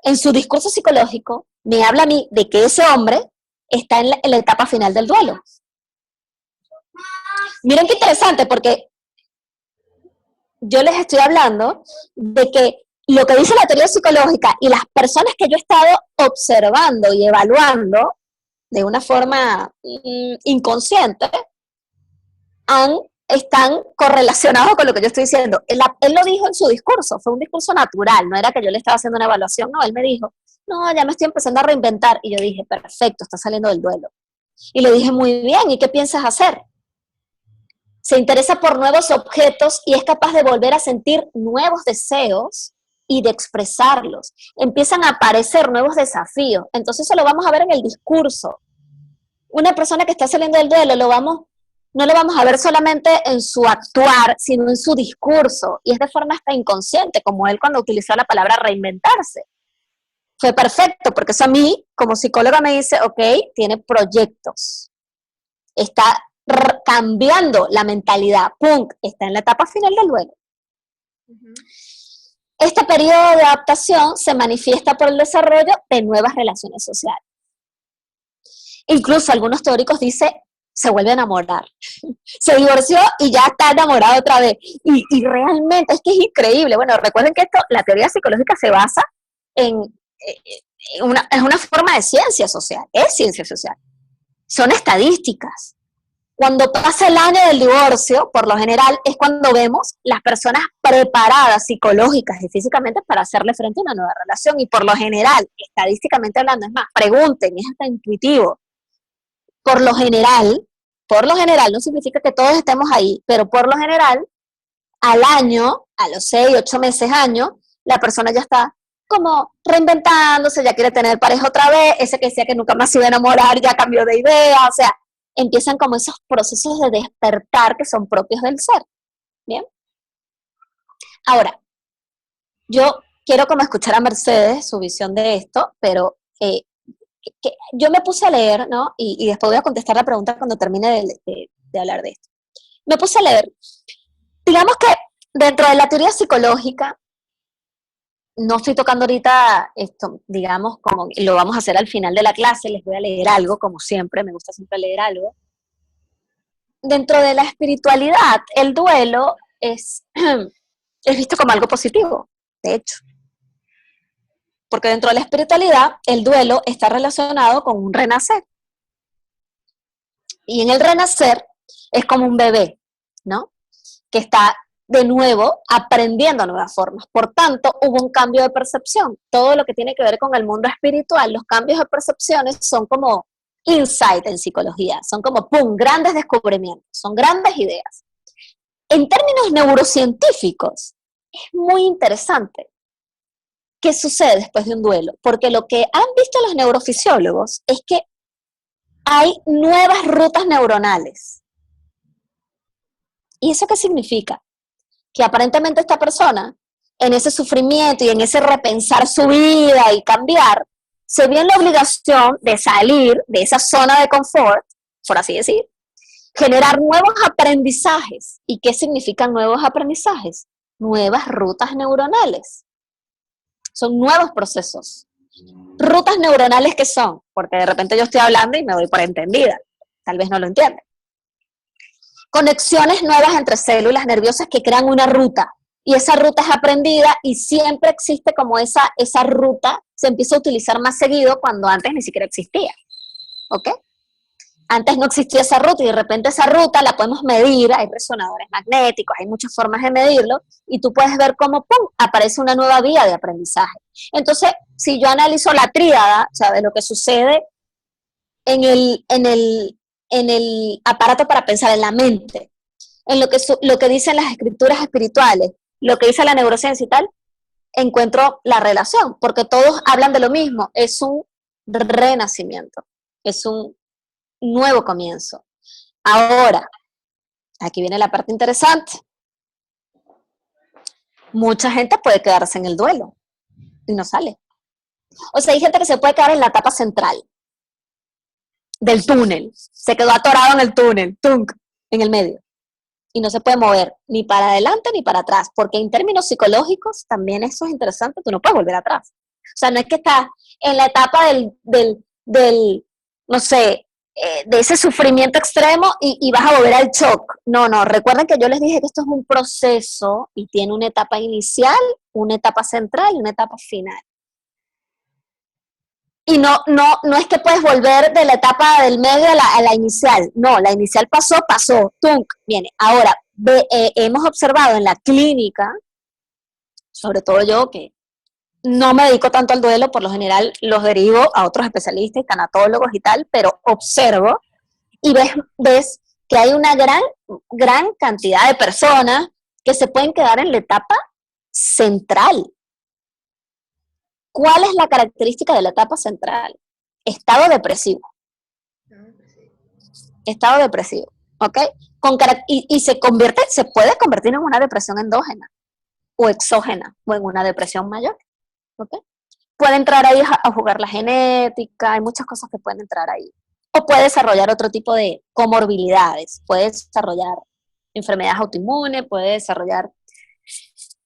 [SPEAKER 2] en su discurso psicológico, me habla a mí de que ese hombre está en la etapa final del duelo. Miren qué interesante, porque yo les estoy hablando de que lo que dice la teoría psicológica y las personas que yo he estado observando y evaluando de una forma inconsciente están correlacionados con lo que yo estoy diciendo. Él lo dijo en su discurso, fue un discurso natural, no era que yo le estaba haciendo una evaluación, no, él me dijo, no, ya me estoy empezando a reinventar, y yo dije, perfecto, está saliendo del duelo. Y le dije, muy bien, ¿y qué piensas hacer? Se interesa por nuevos objetos y es capaz de volver a sentir nuevos deseos y de expresarlos. Empiezan a aparecer nuevos desafíos. Entonces eso lo vamos a ver en el discurso. Una persona que está saliendo del duelo no lo vamos a ver solamente en su actuar, sino en su discurso. Y es de forma hasta inconsciente, como él cuando utilizó la palabra reinventarse. Fue perfecto, porque eso a mí, como psicóloga, me dice, ok, tiene proyectos. Está cambiando la mentalidad, ¡pum!, está en la etapa final del duelo. Este periodo de adaptación se manifiesta por el desarrollo de nuevas relaciones sociales. Incluso algunos teóricos dicen, se vuelve a enamorar. Se divorció y ya está enamorado otra vez. Y realmente es que es increíble. Bueno, recuerden que la teoría psicológica se basa es una forma de ciencia social, es ciencia social. Son estadísticas. Cuando pasa el año del divorcio, por lo general, es cuando vemos las personas preparadas psicológicas y físicamente para hacerle frente a una nueva relación. Y por lo general, estadísticamente hablando, es más, pregunten, es hasta intuitivo. Por lo general, no significa que todos estemos ahí, pero por lo general, al año, a los 6, 8 meses, año, la persona ya está como reinventándose, ya quiere tener pareja otra vez, ese que decía que nunca más se iba a enamorar ya cambió de idea, o sea, empiezan como esos procesos de despertar que son propios del ser. ¿Bien? Ahora, yo quiero como escuchar a Mercedes, su visión de esto, pero yo me puse a leer, ¿no? Y después voy a contestar la pregunta cuando termine de hablar de esto. Me puse a leer. Digamos que dentro de la teoría psicológica, no estoy tocando ahorita esto, digamos, como lo vamos a hacer al final de la clase, les voy a leer algo, como siempre, me gusta siempre leer algo. Dentro de la espiritualidad, el duelo es visto como algo positivo, de hecho. Porque dentro de la espiritualidad, el duelo está relacionado con un renacer. Y en el renacer es como un bebé, ¿no? Que está de nuevo aprendiendo nuevas formas. Por tanto, hubo un cambio de percepción. Todo lo que tiene que ver con el mundo espiritual, los cambios de percepciones son como insight en psicología, son como, ¡pum!, grandes descubrimientos, son grandes ideas. En términos neurocientíficos, es muy interesante qué sucede después de un duelo, porque lo que han visto los neurofisiólogos es que hay nuevas rutas neuronales. ¿Y eso qué significa? Que aparentemente esta persona, en ese sufrimiento y en ese repensar su vida y cambiar, se vio en la obligación de salir de esa zona de confort, por así decir, generar nuevos aprendizajes. ¿Y qué significan nuevos aprendizajes? Nuevas rutas neuronales. Son nuevos procesos. Rutas neuronales, ¿qué son? Porque de repente yo estoy hablando y me doy por entendida. Tal vez no lo entienden. Conexiones nuevas entre células nerviosas que crean una ruta. Y esa ruta es aprendida y siempre existe como esa ruta, se empieza a utilizar más seguido cuando antes ni siquiera existía. ¿Ok? Antes no existía esa ruta y de repente esa ruta la podemos medir, hay resonadores magnéticos, hay muchas formas de medirlo y tú puedes ver cómo, ¡pum!, aparece una nueva vía de aprendizaje. Entonces, si yo analizo la tríada, ¿sabes? Lo que sucede en el aparato para pensar, en la mente, en lo que dicen las escrituras espirituales, lo que dice la neurociencia y tal, encuentro la relación, porque todos hablan de lo mismo, es un renacimiento, es un nuevo comienzo. Ahora, aquí viene la parte interesante. Mucha gente puede quedarse en el duelo y no sale. O sea, hay gente que se puede quedar en la etapa central del túnel. Se quedó atorado en el túnel, tunk, en el medio. Y no se puede mover ni para adelante ni para atrás, porque en términos psicológicos también eso es interesante, tú no puedes volver atrás. O sea, no es que estás en la etapa del no sé, de ese sufrimiento extremo y vas a volver al shock. No, recuerden que yo les dije que esto es un proceso y tiene una etapa inicial, una etapa central y una etapa final. Y no es que puedes volver de la etapa del medio a la inicial. No, la inicial pasó, tunk, viene. Ahora, hemos observado en la clínica, sobre todo yo que no me dedico tanto al duelo, por lo general los derivo a otros especialistas, tanatólogos y tal, pero observo y ves que hay una gran cantidad de personas que se pueden quedar en la etapa central. ¿Cuál es la característica de la etapa central? Estado depresivo. Estado depresivo, ¿ok? Se puede convertir en una depresión endógena o exógena o en una depresión mayor, ¿ok? Puede entrar ahí a jugar la genética, hay muchas cosas que pueden entrar ahí. O puede desarrollar otro tipo de comorbilidades, puede desarrollar enfermedades autoinmunes, puede desarrollar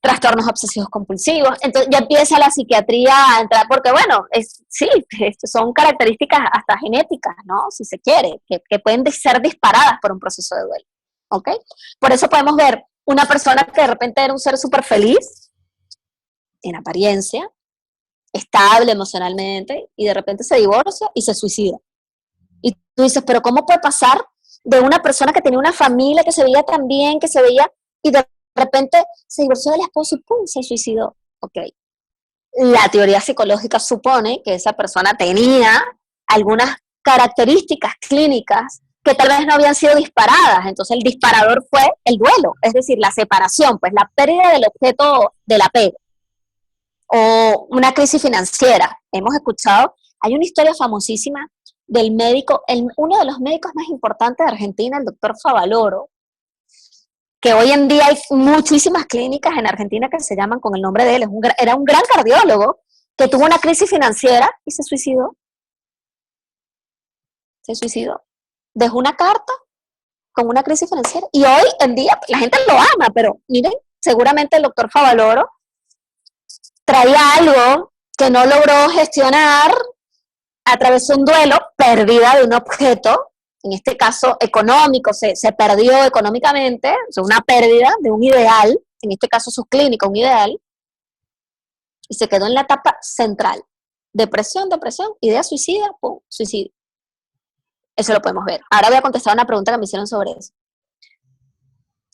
[SPEAKER 2] trastornos obsesivos compulsivos. Entonces ya empieza la psiquiatría a entrar, porque bueno, son características hasta genéticas, ¿no? Si se quiere, que pueden ser disparadas por un proceso de duelo, ¿ok? Por eso podemos ver una persona que de repente era un ser súper feliz, en apariencia, estable emocionalmente, y de repente se divorcia y se suicida. Y tú dices, pero ¿cómo puede pasar de una persona que tenía una familia, que se veía tan bien, que se veía, y de repente se divorció del esposo y ¡pum!, se suicidó? Ok. La teoría psicológica supone que esa persona tenía algunas características clínicas que tal vez no habían sido disparadas. Entonces el disparador fue el duelo, es decir, la separación, pues la pérdida del objeto del apego. O una crisis financiera. Hemos escuchado, hay una historia famosísima del médico, uno de los médicos más importantes de Argentina, el doctor Favaloro, que hoy en día hay muchísimas clínicas en Argentina que se llaman con el nombre de él. Era un gran cardiólogo que tuvo una crisis financiera y se suicidó. Se suicidó. Dejó una carta con una crisis financiera. Y hoy en día la gente lo ama, pero miren, seguramente el doctor Favaloro traía algo que no logró gestionar, atravesó un duelo, pérdida de un objeto, en este caso económico, se perdió económicamente, o sea, una pérdida de un ideal, en este caso su clínica, un ideal, y se quedó en la etapa central. Depresión, idea suicida, pum, suicidio. Eso lo podemos ver. Ahora voy a contestar una pregunta que me hicieron sobre eso.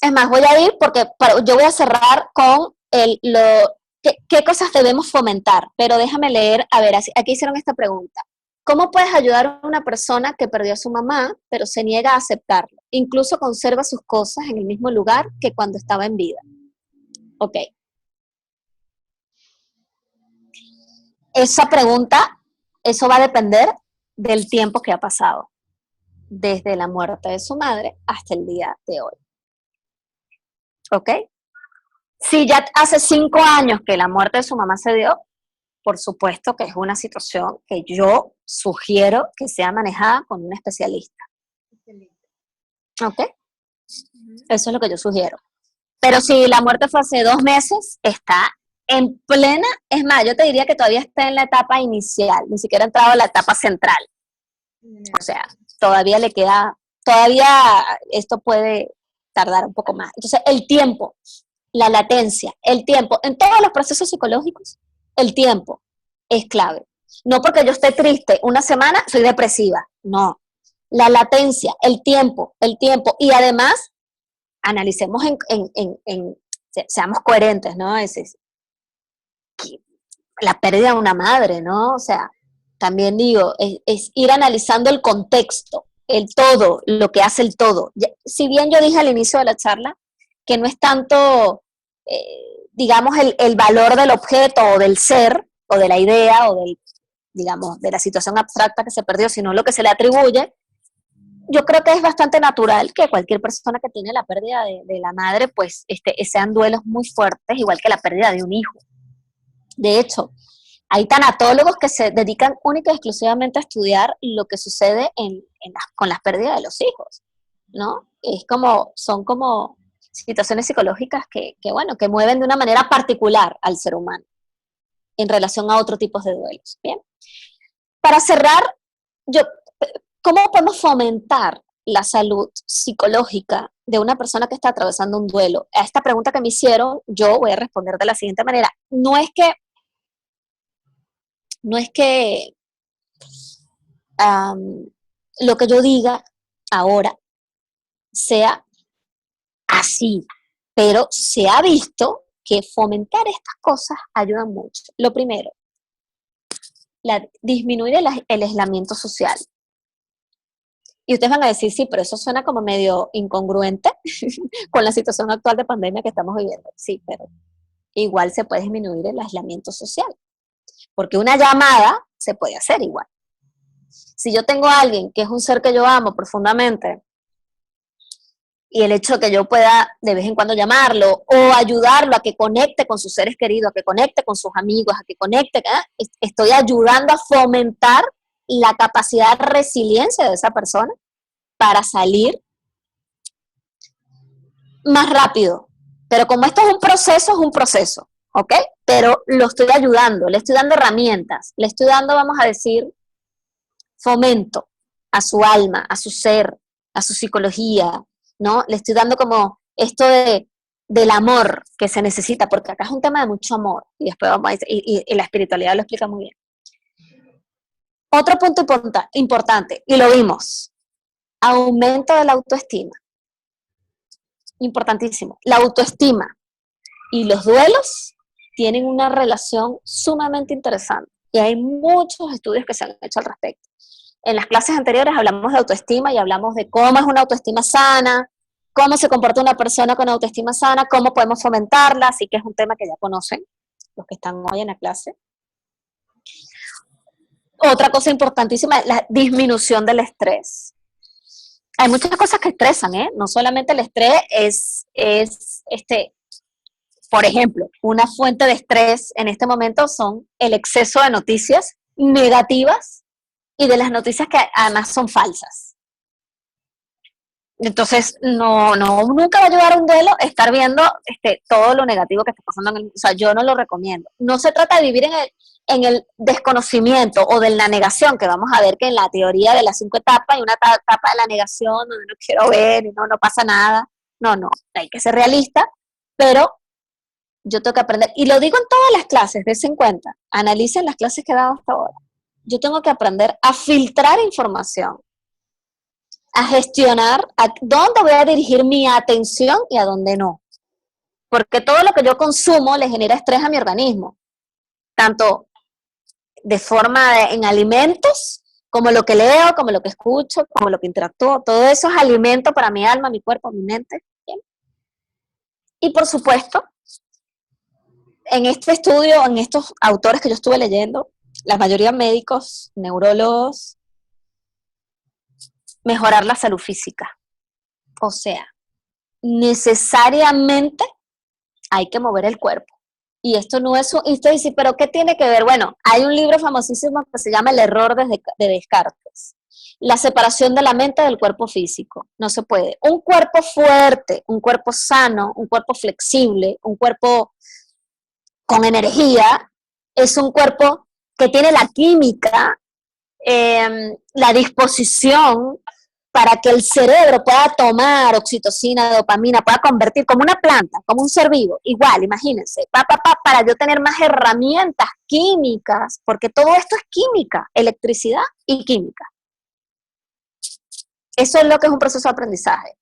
[SPEAKER 2] Es más, voy a ir porque yo voy a cerrar con qué cosas debemos fomentar, pero déjame leer, a ver, aquí hicieron esta pregunta. ¿Cómo puedes ayudar a una persona que perdió a su mamá, pero se niega a aceptarlo? Incluso conserva sus cosas en el mismo lugar que cuando estaba en vida. Ok. Esa pregunta, eso va a depender del tiempo que ha pasado, desde la muerte de su madre hasta el día de hoy. ¿Ok? Si ya hace 5 años que la muerte de su mamá se dio, por supuesto que es una situación que yo sugiero que sea manejada con un especialista. ¿Ok? Eso es lo que yo sugiero. Pero si la muerte fue hace 2 meses, está en plena, es más, yo te diría que todavía está en la etapa inicial, ni siquiera ha entrado a la etapa central. O sea, todavía le queda, esto puede tardar un poco más. Entonces, el tiempo, la latencia, el tiempo, en todos los procesos psicológicos, el tiempo es clave. No porque yo esté triste una semana, soy depresiva. No. La latencia, el tiempo, y además, analicemos seamos coherentes, ¿no? La pérdida de una madre, ¿no? O sea, también digo, es ir analizando el contexto, el todo, lo que hace el todo. Si bien yo dije al inicio de la charla que no es tanto, digamos, el valor del objeto o del ser, o de la idea, o digamos, de la situación abstracta que se perdió, sino lo que se le atribuye, yo creo que es bastante natural que cualquier persona que tiene la pérdida de la madre, pues sean duelos muy fuertes, igual que la pérdida de un hijo. De hecho, hay tanatólogos que se dedican única y exclusivamente a estudiar lo que sucede con las pérdidas de los hijos, ¿no? Son como situaciones psicológicas que mueven de una manera particular al ser humano en relación a otro tipo de duelos. Bien. Para cerrar, ¿cómo podemos fomentar la salud psicológica de una persona que está atravesando un duelo? A esta pregunta que me hicieron, yo voy a responder de la siguiente manera. No es que lo que yo diga ahora sea así, pero se ha visto que fomentar estas cosas ayuda mucho. Lo primero, disminuir el aislamiento social. Y ustedes van a decir, sí, pero eso suena como medio incongruente con la situación actual de pandemia que estamos viviendo. Sí, pero igual se puede disminuir el aislamiento social, porque una llamada se puede hacer igual. Si yo tengo a alguien que es un ser que yo amo profundamente, y el hecho de que yo pueda de vez en cuando llamarlo o ayudarlo a que conecte con sus seres queridos, a que conecte con sus amigos, a que conecte, estoy ayudando a fomentar la capacidad de resiliencia de esa persona para salir más rápido. Pero como esto es un proceso, ¿ok? Pero lo estoy ayudando, le estoy dando herramientas, le estoy dando, vamos a decir, fomento a su alma, a su ser, a su psicología, ¿no? Le estoy dando como esto del amor que se necesita, porque acá es un tema de mucho amor, y después vamos a decir, y la espiritualidad lo explica muy bien. Otro punto importante, y lo vimos, aumento de la autoestima. Importantísimo. La autoestima y los duelos tienen una relación sumamente interesante, y hay muchos estudios que se han hecho al respecto. En las clases anteriores hablamos de autoestima y hablamos de cómo es una autoestima sana, cómo se comporta una persona con autoestima sana, cómo podemos fomentarla, así que es un tema que ya conocen los que están hoy en la clase. Otra cosa importantísima es la disminución del estrés. hay muchas cosas que estresan, ¿eh? No solamente el estrés por ejemplo, una fuente de estrés en este momento son el exceso de noticias negativas y de las noticias que además son falsas. Entonces, nunca va a ayudar a un duelo estar viendo todo lo negativo que está pasando en el mundo. O sea, yo no lo recomiendo. No se trata de vivir en el desconocimiento o de la negación, que vamos a ver que en la teoría de las 5 etapas hay una etapa de la negación donde no quiero ver y no pasa nada. No, hay que ser realista, pero yo tengo que aprender, y lo digo en todas las clases, dense en cuenta, analicen las clases que he dado hasta ahora. Yo tengo que aprender a filtrar información, a gestionar a dónde voy a dirigir mi atención y a dónde no. Porque todo lo que yo consumo le genera estrés a mi organismo, tanto de forma en alimentos, como lo que leo, como lo que escucho, como lo que interactúo. Todo eso es alimento para mi alma, mi cuerpo, mi mente. ¿Bien? Y por supuesto, en este estudio, en estos autores que yo estuve leyendo, la mayoría médicos, neurólogos, mejorar la salud física. O sea, necesariamente hay que mover el cuerpo. Y esto no es, y usted dice, ¿pero qué tiene que ver? Bueno, hay un libro famosísimo que se llama El error de Descartes. La separación de la mente del cuerpo físico. No se puede. Un cuerpo fuerte, un cuerpo sano, un cuerpo flexible, un cuerpo con energía, es un cuerpo que tiene la química, la disposición para que el cerebro pueda tomar oxitocina, dopamina, pueda convertir como una planta, como un ser vivo, igual, imagínense, para yo tener más herramientas químicas, porque todo esto es química, electricidad y química. Eso es lo que es un proceso de aprendizaje.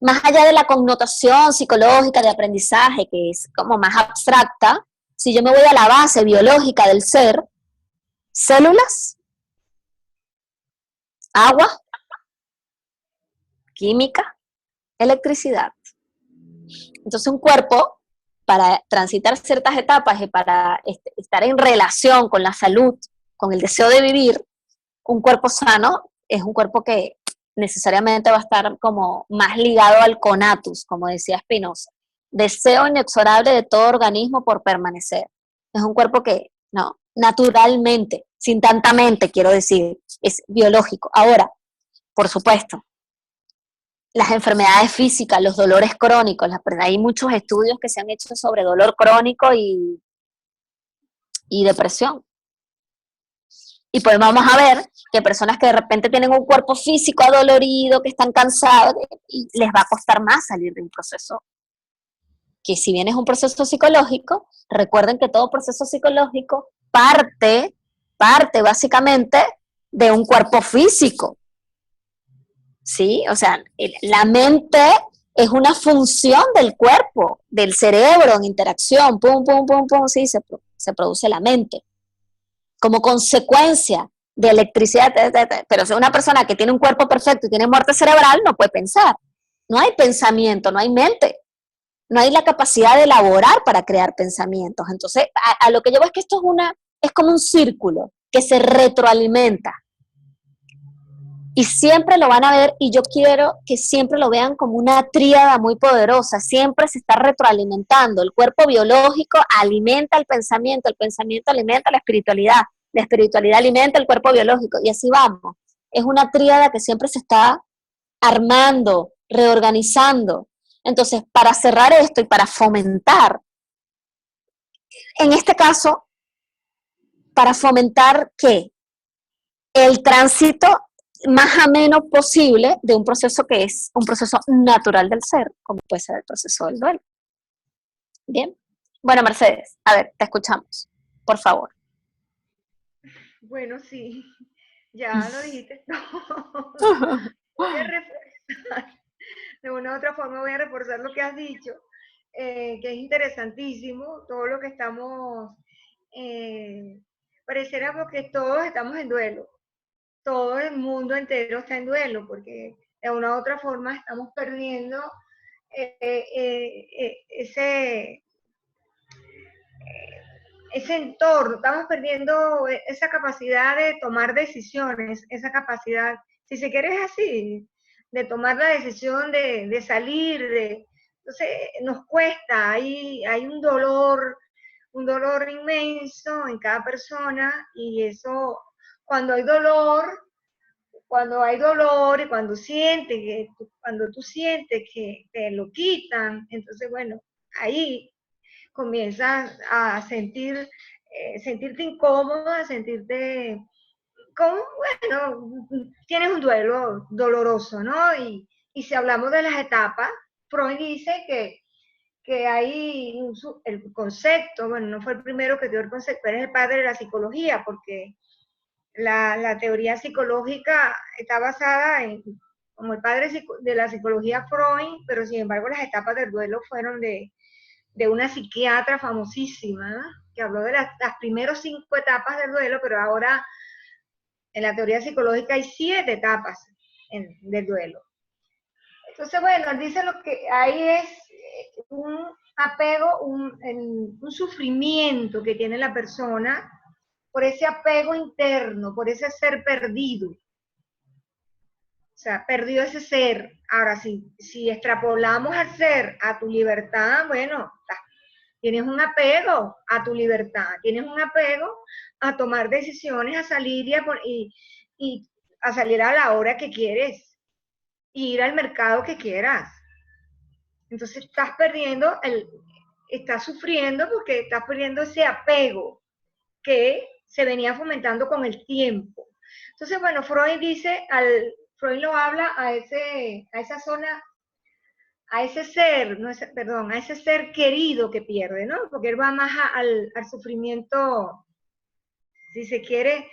[SPEAKER 2] Más allá de la connotación psicológica de aprendizaje, que es como más abstracta, si yo me voy a la base biológica del ser, células, agua, química, electricidad. Entonces un cuerpo, para transitar ciertas etapas y para estar en relación con la salud, con el deseo de vivir, un cuerpo sano es un cuerpo que necesariamente va a estar como más ligado al conatus, como decía Spinoza. Deseo inexorable de todo organismo por permanecer. Es un cuerpo que, no, naturalmente, sin tanta mente, quiero decir, es biológico. Ahora, por supuesto, las enfermedades físicas, los dolores crónicos, hay muchos estudios que se han hecho sobre dolor crónico y depresión. Y pues vamos a ver que personas que de repente tienen un cuerpo físico adolorido, que están cansados, y les va a costar más salir de un proceso que si bien es un proceso psicológico, recuerden que todo proceso psicológico parte básicamente de un cuerpo físico. ¿Sí? O sea, la mente es una función del cuerpo, del cerebro en interacción, pum, pum, pum, pum, sí, se produce la mente. Como consecuencia de electricidad, pero si una persona que tiene un cuerpo perfecto y tiene muerte cerebral, no puede pensar. No hay pensamiento, no hay mente. No hay la capacidad de elaborar para crear pensamientos. Entonces, a lo que llevo es que esto es como un círculo que se retroalimenta. Y siempre lo van a ver, y yo quiero que siempre lo vean como una tríada muy poderosa, siempre se está retroalimentando. El cuerpo biológico alimenta el pensamiento alimenta la espiritualidad alimenta el cuerpo biológico, y así vamos. Es una tríada que siempre se está armando, reorganizando. Entonces, para cerrar esto y para fomentar, en este caso, para fomentar ¿qué? El tránsito más ameno posible de un proceso que es un proceso natural del ser, como puede ser el proceso del duelo. Bien. Bueno, Mercedes, a ver, te escuchamos, por favor.
[SPEAKER 3] Bueno, sí, ya lo dijiste todo. Voy a reforzar, de una u otra forma voy a reforzar lo que has dicho, que es interesantísimo, todo lo que estamos, pareciera porque todos estamos en duelo, todo el mundo entero está en duelo, porque de una u otra forma estamos perdiendo ese entorno, estamos perdiendo esa capacidad de tomar decisiones, esa capacidad, si se quiere es así, de tomar la decisión de salir, entonces nos cuesta, hay un dolor inmenso en cada persona, y eso, cuando hay dolor y cuando tú sientes que te lo quitan, entonces bueno, ahí comienzas a sentirte incómoda, sentirte como, bueno, tienes un duelo doloroso, ¿no? Y si hablamos de las etapas, Freud dice que hay el concepto, bueno, no fue el primero que dio el concepto, pero es el padre de la psicología, porque la teoría psicológica está basada como el padre de la psicología Freud, pero sin embargo las etapas del duelo fueron de una psiquiatra famosísima, ¿no? Que habló de las primeras 5 etapas del duelo, pero ahora en la teoría psicológica hay 7 etapas del duelo. Entonces, bueno, él dice lo que hay es un apego, un sufrimiento que tiene la persona por ese apego interno, por ese ser perdido. O sea, perdió ese ser. Ahora, si extrapolamos al ser, a tu libertad, bueno, tienes un apego a tu libertad, tienes un apego a tomar decisiones, a salir y a salir a la hora que quieres, y ir al mercado que quieras. Entonces estás sufriendo porque estás perdiendo ese apego que se venía fomentando con el tiempo. Entonces, bueno, Freud lo habla a esa zona, a ese ser, a ese ser querido que pierde, ¿no? Porque él va más al sufrimiento, si se quiere,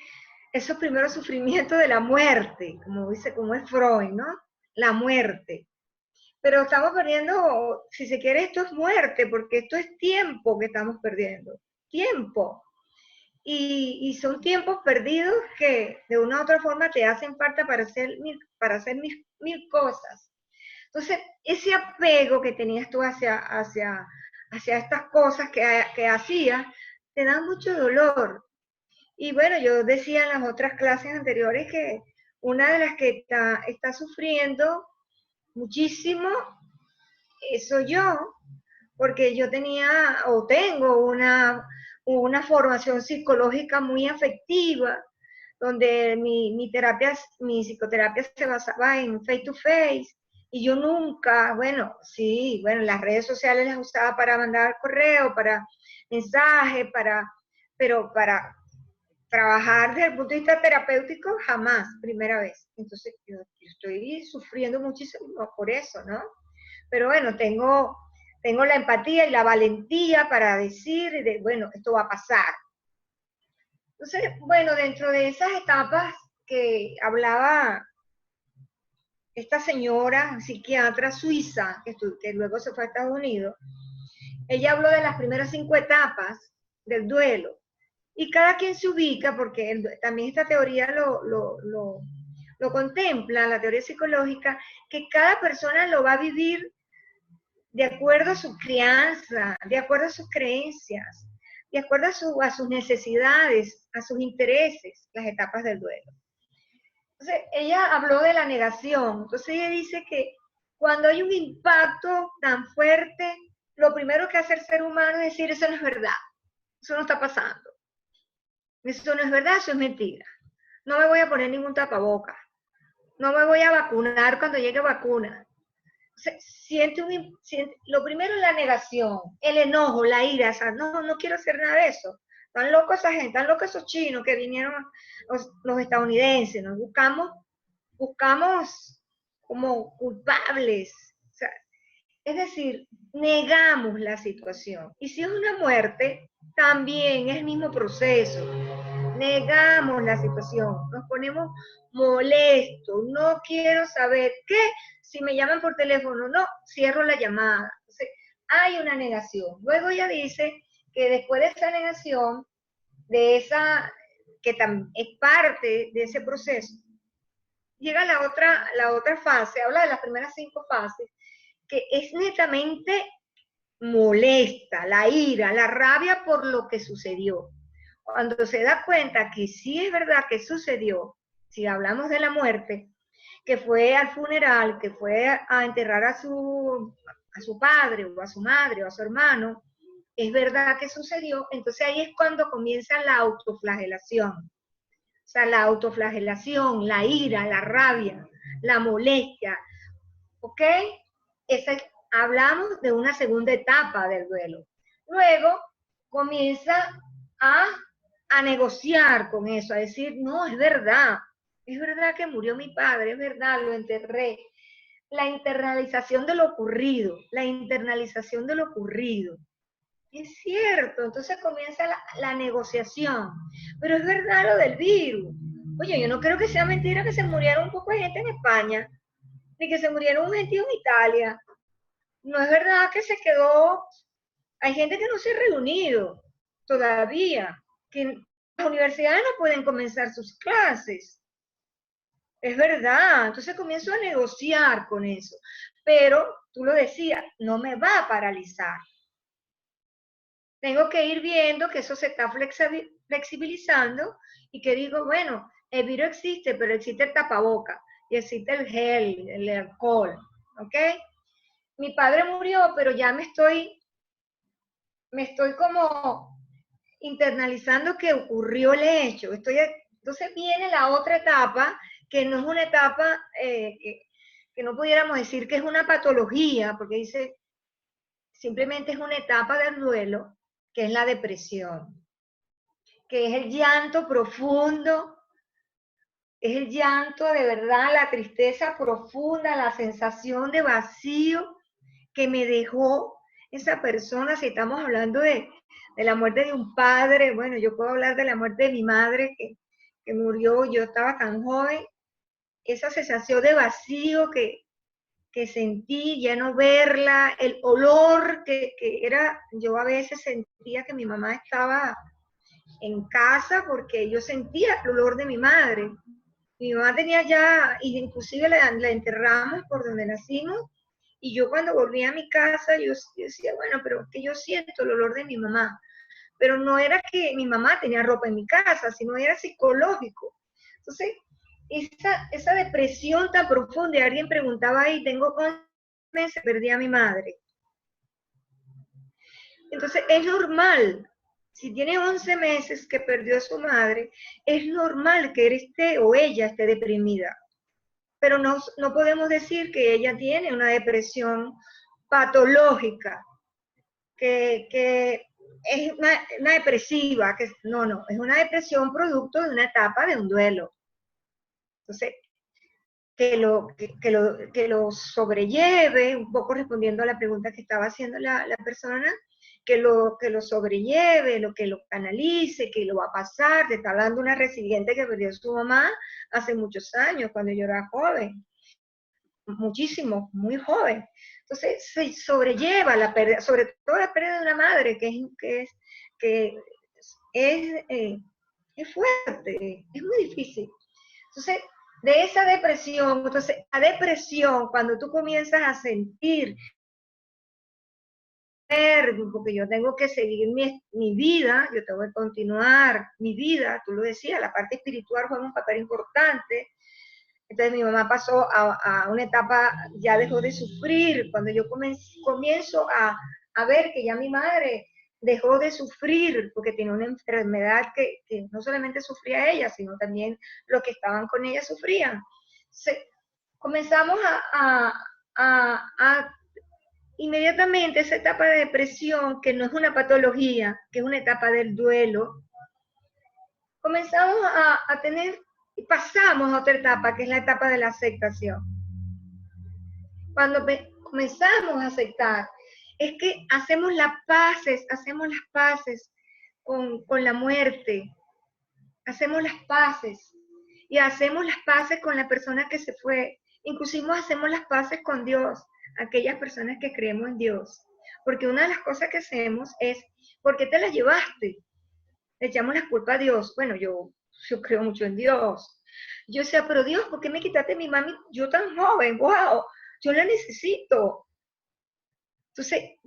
[SPEAKER 3] esos primeros sufrimientos de la muerte, como es Freud, ¿no? La muerte. Pero estamos perdiendo, si se quiere, esto es muerte, porque esto es tiempo que estamos perdiendo. Tiempo. Y son tiempos perdidos que de una u otra forma te hacen falta para hacer mil cosas. Entonces, ese apego que tenías tú hacia estas cosas que hacías, te da mucho dolor. Y bueno, yo decía en las otras clases anteriores que una de las que está sufriendo muchísimo soy yo, porque yo tenía o tengo una formación psicológica muy afectiva, donde mi psicoterapia se basaba en face to face, y yo nunca, bueno, las redes sociales las usaba para mandar correo, para mensajes, pero para trabajar desde el punto de vista terapéutico, jamás, primera vez. Entonces, yo estoy sufriendo muchísimo por eso, ¿no? Pero bueno, tengo la empatía y la valentía para decir, bueno, esto va a pasar. Entonces, bueno, dentro de esas etapas que hablaba esta señora psiquiatra suiza, que luego se fue a Estados Unidos, ella habló de las primeras 5 etapas del duelo. Y cada quien se ubica, porque también esta teoría lo contempla, la teoría psicológica, que cada persona lo va a vivir de acuerdo a su crianza, de acuerdo a sus creencias, de acuerdo a sus necesidades, a sus intereses, las etapas del duelo. Entonces, ella habló de la negación. Entonces, ella dice que cuando hay un impacto tan fuerte, lo primero que hace el ser humano es decir, eso no es verdad, eso no está pasando. Eso no es verdad, eso es mentira. No me voy a poner ningún tapaboca. No me voy a vacunar cuando llegue vacuna. Lo primero es la negación, el enojo, la ira. O sea, no quiero hacer nada de eso. Están locos esa gente, están locos esos chinos que vinieron, los estadounidenses. Nos buscamos como culpables. O sea, es decir, negamos la situación. Y si es una muerte, también es el mismo proceso. Negamos la situación, nos ponemos molestos, no quiero saber qué, si me llaman por teléfono, no, cierro la llamada. Entonces, hay una negación. Luego ella dice que después de esa negación, que es parte de ese proceso, llega la otra fase, habla de las primeras 5 fases, que es netamente molesta, la ira, la rabia por lo que sucedió. Cuando se da cuenta que sí es verdad que sucedió, si hablamos de la muerte, que fue al funeral, que fue a enterrar a su padre, o a su madre, o a su hermano, es verdad que sucedió, entonces ahí es cuando comienza la autoflagelación. O sea, la autoflagelación, la ira, la rabia, la molestia, ¿ok? Hablamos de una segunda etapa del duelo. Luego comienza a negociar con eso, a decir, no, es verdad que murió mi padre, es verdad, lo enterré. La internalización de lo ocurrido, Es cierto, entonces comienza la negociación. Pero es verdad lo del virus. Oye, yo no creo que sea mentira que se murieron un poco de gente en España, ni que se murieron un gentío en Italia. No es verdad que se quedó, hay gente que no se ha reunido todavía, que las universidades no pueden comenzar sus clases. Es verdad, entonces comienzo a negociar con eso. Pero, tú lo decías, no me va a paralizar. Tengo que ir viendo que eso se está flexibilizando y que digo, bueno, el virus existe, pero existe el tapaboca y existe el gel, el alcohol, ¿ok? Mi padre murió, pero ya me estoy como internalizando que ocurrió el hecho. Entonces viene la otra etapa, que no es una etapa que no pudiéramos decir que es una patología, porque dice, simplemente es una etapa del duelo, que es la depresión, que es el llanto profundo, es el llanto de verdad, la tristeza profunda, la sensación de vacío que me dejó esa persona. Si estamos hablando de la muerte de un padre, bueno, yo puedo hablar de la muerte de mi madre que murió, yo estaba tan joven, esa sensación de vacío que sentí, ya no verla, el olor que era, yo a veces sentía que mi mamá estaba en casa porque yo sentía el olor de mi madre. Mi mamá tenía ya, inclusive la enterramos por donde nacimos, y yo cuando volví a mi casa, yo decía, bueno, pero que yo siento el olor de mi mamá. Pero no era que mi mamá tenía ropa en mi casa, sino era psicológico. Entonces, esa depresión tan profunda, y alguien preguntaba ahí, tengo 11 meses, perdí a mi madre. Entonces, es normal, si tiene 11 meses que perdió a su madre, es normal que él esté o ella esté deprimida. Pero no podemos decir que ella tiene una depresión patológica, que es una depresiva, no, es una depresión producto de una etapa de un duelo. Entonces, que lo sobrelleve, un poco respondiendo a la pregunta que estaba haciendo la persona, que lo sobrelleve, que lo canalice, que lo va a pasar. Te está hablando una residente que perdió a su mamá hace muchos años, cuando yo era joven, muchísimo, muy joven. Entonces se sobrelleva la pérdida, sobre todo la pérdida de una madre, que es fuerte, es muy difícil. Entonces, de esa depresión, la depresión, cuando tú comienzas a sentir, porque yo tengo que seguir mi vida, yo tengo que continuar mi vida, tú lo decías, la parte espiritual juega un papel importante. Entonces mi mamá pasó a una etapa, ya dejó de sufrir, cuando yo comienzo a ver que ya mi madre dejó de sufrir, porque tiene una enfermedad que no solamente sufría ella, sino también los que estaban con ella sufrían. Comenzamos a inmediatamente esa etapa de depresión, que no es una patología, que es una etapa del duelo, comenzamos a tener, y pasamos a otra etapa, que es la etapa de la aceptación. Cuando comenzamos a aceptar, es que hacemos las paces con la muerte, hacemos las paces, y hacemos las paces con la persona que se fue, inclusive hacemos las paces con Dios, aquellas personas que creemos en Dios, porque una de las cosas que hacemos es, ¿por qué te la llevaste? Le echamos la culpa a Dios. Bueno, yo creo mucho en Dios. Yo decía, pero Dios, ¿por qué me quitaste a mi mami? Yo tan joven, wow, yo la necesito. Entonces,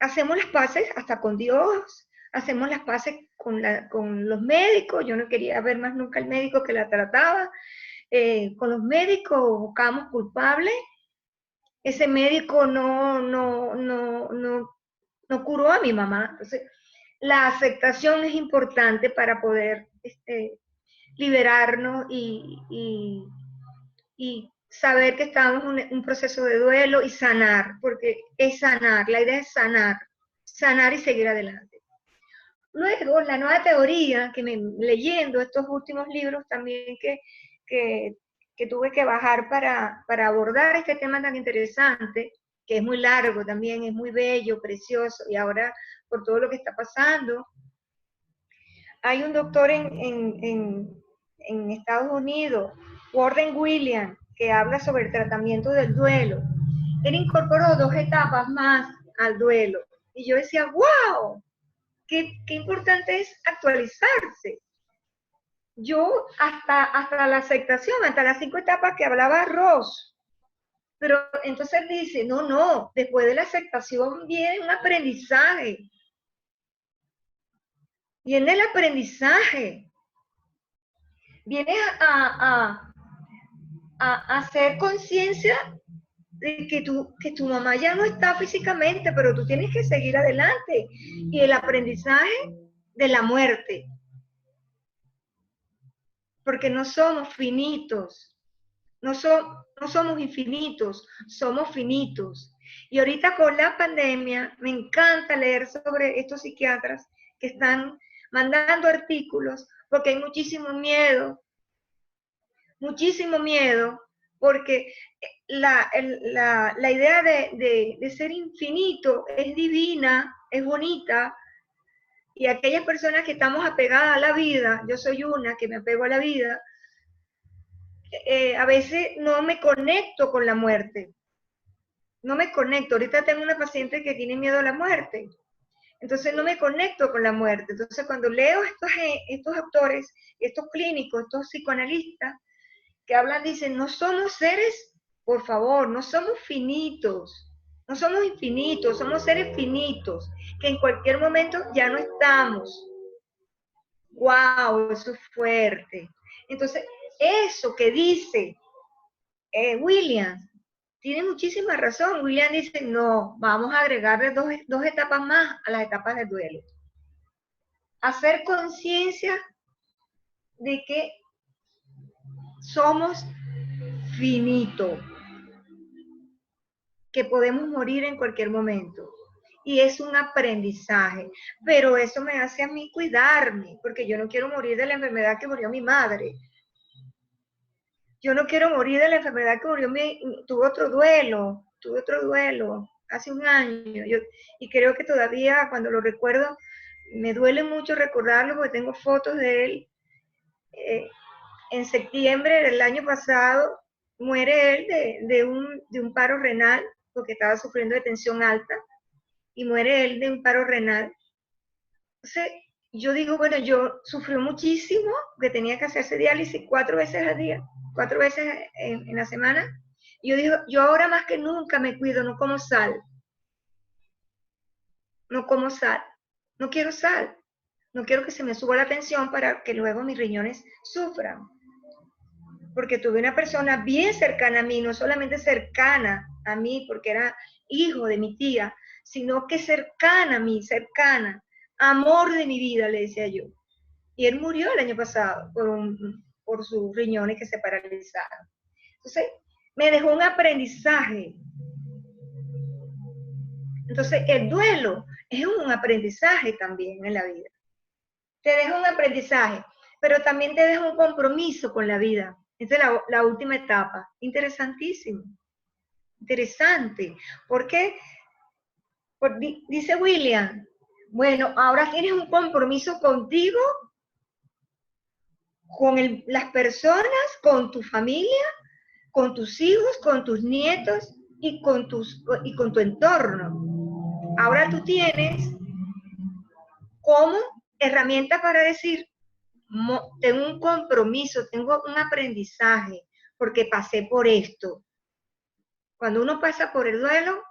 [SPEAKER 3] hacemos las paces hasta con Dios, hacemos las paces con los médicos. Yo no quería ver más nunca al médico que la trataba. con los médicos buscamos culpables, ese médico no curó a mi mamá. Entonces, la aceptación es importante para poder liberarnos y saber que estamos en un proceso de duelo y sanar, porque es sanar, la idea es sanar y seguir adelante. Luego, la nueva teoría, leyendo estos últimos libros también que tuve que bajar para abordar este tema tan interesante, que es muy largo también, es muy bello, precioso, y ahora por todo lo que está pasando, hay un doctor en Estados Unidos, Warren Williams, que habla sobre el tratamiento del duelo. Él incorporó 2 etapas más al duelo. Y yo decía, wow, qué importante es actualizarse. Yo hasta la aceptación, hasta las 5 etapas que hablaba Ross. Pero entonces él dice, no, después de la aceptación viene un aprendizaje. Viene el aprendizaje. Viene a hacer conciencia de que tu mamá ya no está físicamente, pero tú tienes que seguir adelante. Y el aprendizaje de la muerte. Porque no somos finitos. No somos infinitos, somos finitos. Y ahorita con la pandemia me encanta leer sobre estos psiquiatras que están mandando artículos porque hay muchísimo miedo, porque la idea de ser infinito es divina, es bonita, y aquellas personas que estamos apegadas a la vida, yo soy una que me apego a la vida, a veces no me conecto con la muerte. No me conecto. Ahorita tengo una paciente que tiene miedo a la muerte. Entonces no me conecto con la muerte. Entonces cuando leo estos autores, estos clínicos, estos psicoanalistas que hablan, dicen, no somos seres, por favor, no somos finitos. No somos infinitos, somos seres finitos, que en cualquier momento ya no estamos. ¡Wow! Eso es fuerte. Entonces, eso que dice Williams, tiene muchísima razón. Williams dice, no, vamos a agregarle dos etapas más a las etapas del duelo. Hacer conciencia de que somos finitos, que podemos morir en cualquier momento. Y es un aprendizaje, pero eso me hace a mí cuidarme, porque yo no quiero morir de la enfermedad que murió mi madre. Yo no quiero morir de la enfermedad que murió tuve otro duelo hace un año. Y creo que todavía cuando lo recuerdo, me duele mucho recordarlo porque tengo fotos de él. En septiembre del año pasado muere él de un paro renal, porque estaba sufriendo de tensión alta, y muere él de un paro renal. Entonces, yo digo, bueno, yo sufrí muchísimo, que tenía que hacerse diálisis 4 veces al día, 4 veces en la semana. Y yo digo, yo ahora más que nunca me cuido, no como sal. No como sal. No quiero sal. No quiero que se me suba la tensión para que luego mis riñones sufran. Porque tuve una persona bien cercana a mí, no solamente cercana a mí, porque era hijo de mi tía, sino que cercana a mí, cercana, amor de mi vida, le decía yo. Y él murió el año pasado por sus riñones que se paralizaron. Entonces, me dejó un aprendizaje. Entonces, el duelo es un aprendizaje también en la vida. Te deja un aprendizaje, pero también te deja un compromiso con la vida. Esa es la última etapa. Interesantísimo. Interesante. ¿Por qué? Dice William, bueno, ahora tienes un compromiso contigo, con las personas, con tu familia, con tus hijos, con tus nietos y con tu entorno. Ahora tú tienes como herramienta para decir, tengo un compromiso, tengo un aprendizaje, porque pasé por esto. Cuando uno pasa por el duelo,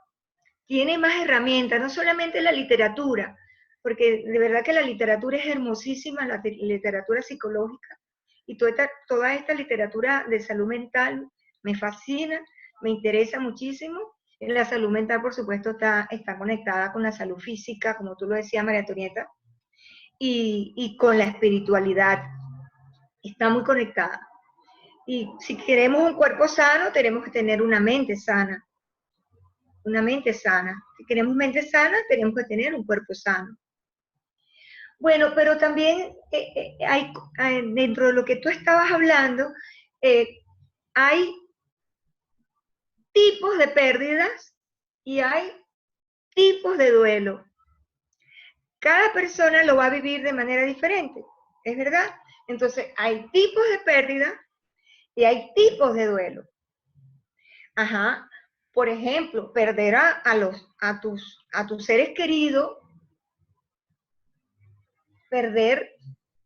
[SPEAKER 3] tiene más herramientas, no solamente la literatura, porque de verdad que la literatura es hermosísima, la literatura psicológica, Y toda esta literatura de salud mental me fascina, me interesa muchísimo. La salud mental, por supuesto, está conectada con la salud física, como tú lo decías, María Antonieta, y con la espiritualidad. Está muy conectada. Y si queremos un cuerpo sano, tenemos que tener una mente sana. Una mente sana. Si queremos mente sana, tenemos que tener un cuerpo sano. Bueno, pero también hay, dentro de lo que tú estabas hablando, hay tipos de pérdidas y hay tipos de duelo. Cada persona lo va a vivir de manera diferente, ¿es verdad? Entonces, hay tipos de pérdida y hay tipos de duelo. Ajá. Por ejemplo, perder a tus seres queridos, perder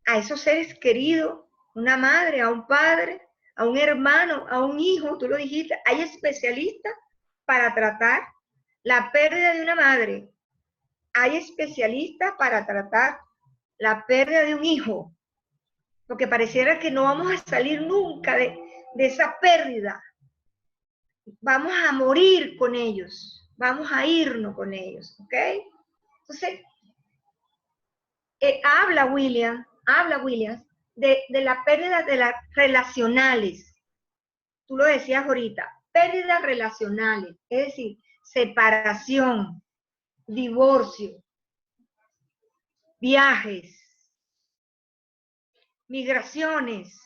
[SPEAKER 3] a esos seres queridos, una madre, a un padre, a un hermano, a un hijo, tú lo dijiste, hay especialistas para tratar la pérdida de una madre, hay especialistas para tratar la pérdida de un hijo, porque pareciera que no vamos a salir nunca de esa pérdida, vamos a morir con ellos, vamos a irnos con ellos, ¿ok? Entonces, habla William de la pérdida de las relacionales. Tú lo decías ahorita, pérdidas relacionales, es decir, separación, divorcio, viajes, migraciones,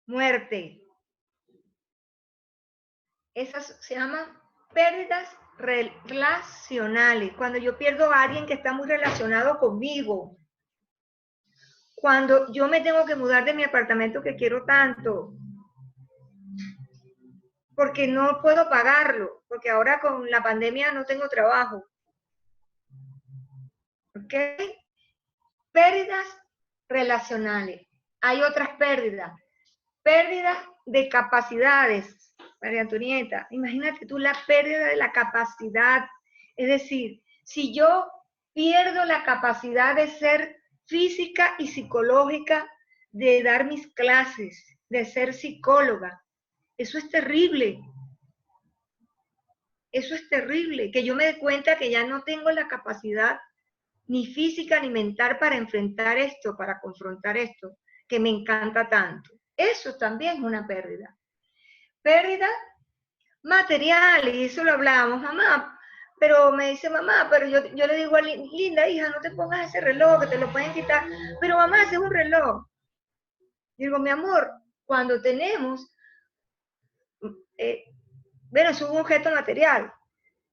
[SPEAKER 3] muerte. Esas se llaman pérdidas relacionales. Cuando yo pierdo a alguien que está muy relacionado conmigo, cuando yo me tengo que mudar de mi apartamento que quiero tanto, porque no puedo pagarlo, porque ahora con la pandemia no tengo trabajo. ¿Ok? Pérdidas relacionales. Hay otras pérdidas. Pérdidas de capacidades, María Antonieta. Imagínate tú la pérdida de la capacidad. Es decir, si yo pierdo la capacidad de ser física y psicológica, de dar mis clases, de ser psicóloga, eso es terrible. Eso es terrible, que yo me dé cuenta que ya no tengo la capacidad ni física ni mental para enfrentar esto, para confrontar esto, que me encanta tanto. Eso también es una pérdida. Pérdida material, y eso lo hablábamos, mamá, pero me dice mamá, pero yo le digo a Linda, hija, no te pongas ese reloj, que te lo pueden quitar, pero mamá, ese es un reloj. Digo, mi amor, cuando tenemos, bueno, es un objeto material,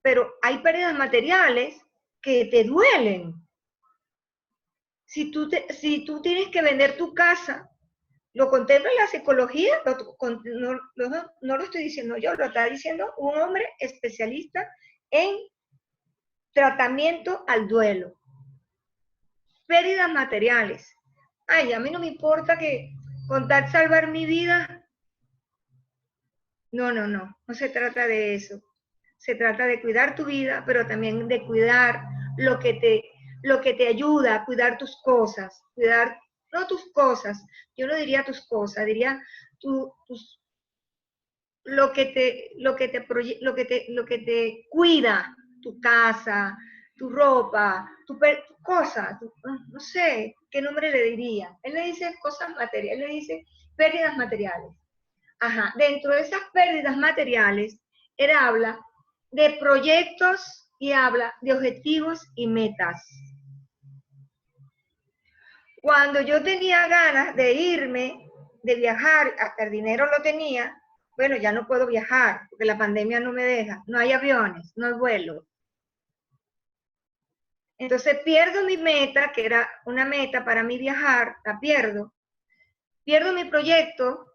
[SPEAKER 3] pero hay pérdidas materiales que te duelen. Si tú tienes que vender tu casa, ¿lo contempla la psicología? No lo estoy diciendo yo, lo está diciendo un hombre especialista en tratamiento al duelo. Pérdidas materiales. Ay, a mí no me importa que con tal salvar mi vida. No se trata de eso. Se trata de cuidar tu vida, pero también de cuidar lo que te ayuda a cuidar tus cosas, no tus cosas, yo no diría tus cosas, diría lo que te cuida, tu casa, tu ropa, tu cosa, no sé qué nombre le diría. Él le dice cosas materiales, él le dice pérdidas materiales. Ajá, dentro de esas pérdidas materiales, él habla de proyectos y habla de objetivos y metas. Cuando yo tenía ganas de irme, de viajar, hasta el dinero lo tenía, bueno, ya no puedo viajar porque la pandemia no me deja, no hay aviones, no hay vuelo. Entonces pierdo mi meta, que era una meta para mí viajar, la pierdo mi proyecto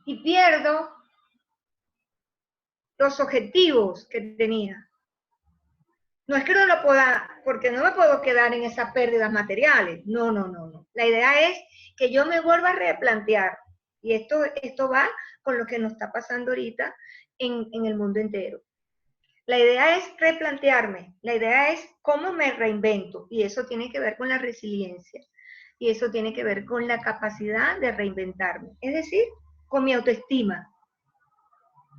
[SPEAKER 3] y pierdo los objetivos que tenía. No es que no lo pueda, porque no me puedo quedar en esas pérdidas materiales. No. La idea es que yo me vuelva a replantear. Y esto va con lo que nos está pasando ahorita en el mundo entero. La idea es replantearme. La idea es cómo me reinvento. Y eso tiene que ver con la resiliencia. y eso tiene que ver con la capacidad de reinventarme, es decir, con mi autoestima.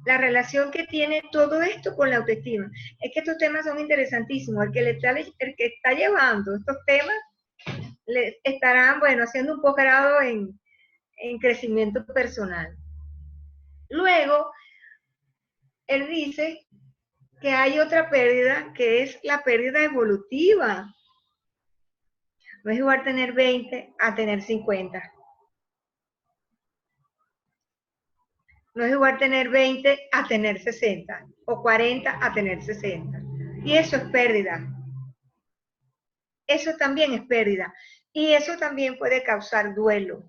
[SPEAKER 3] La relación que tiene todo esto con la autoestima. Es que estos temas son interesantísimos. El que está llevando estos temas le estarán, bueno, haciendo un posgrado en crecimiento personal. Luego, él dice que hay otra pérdida, que es la pérdida evolutiva. No es igual tener 20 a tener 50. No es igual tener 20 a tener 60, o 40 a tener 60. Y eso es pérdida. Eso también es pérdida. Y eso también puede causar duelo.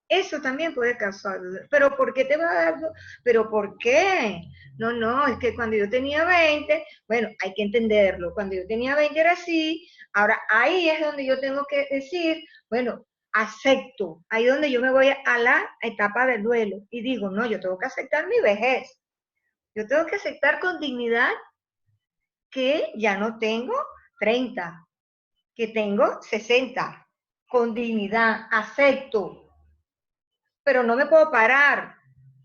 [SPEAKER 3] Eso también puede causar duelo. ¿Pero por qué te va a dar duelo? ¿Pero por qué? No, es que cuando yo tenía 20, bueno, hay que entenderlo. Cuando yo tenía 20 era así. Ahora, ahí es donde yo tengo que decir, bueno, acepto. Ahí donde yo me voy a la etapa del duelo. Y digo, no, yo tengo que aceptar mi vejez. Yo tengo que aceptar con dignidad que ya no tengo 30, que tengo 60. Con dignidad, acepto. Pero no me puedo parar.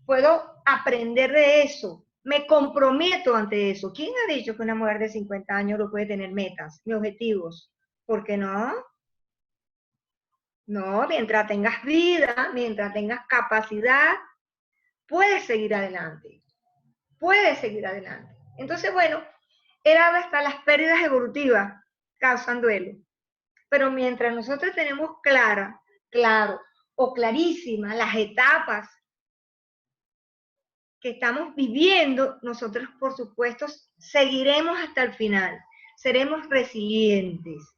[SPEAKER 3] Puedo aprender de eso. Me comprometo ante eso. ¿Quién ha dicho que una mujer de 50 años no puede tener metas ni objetivos? ¿Por qué no? No, mientras tengas vida, mientras tengas capacidad, puedes seguir adelante. Puedes seguir adelante. Entonces, bueno, era hasta las pérdidas evolutivas causan duelo. Pero mientras nosotros tenemos claro o clarísimas las etapas que estamos viviendo, nosotros, por supuesto, seguiremos hasta el final. Seremos resilientes,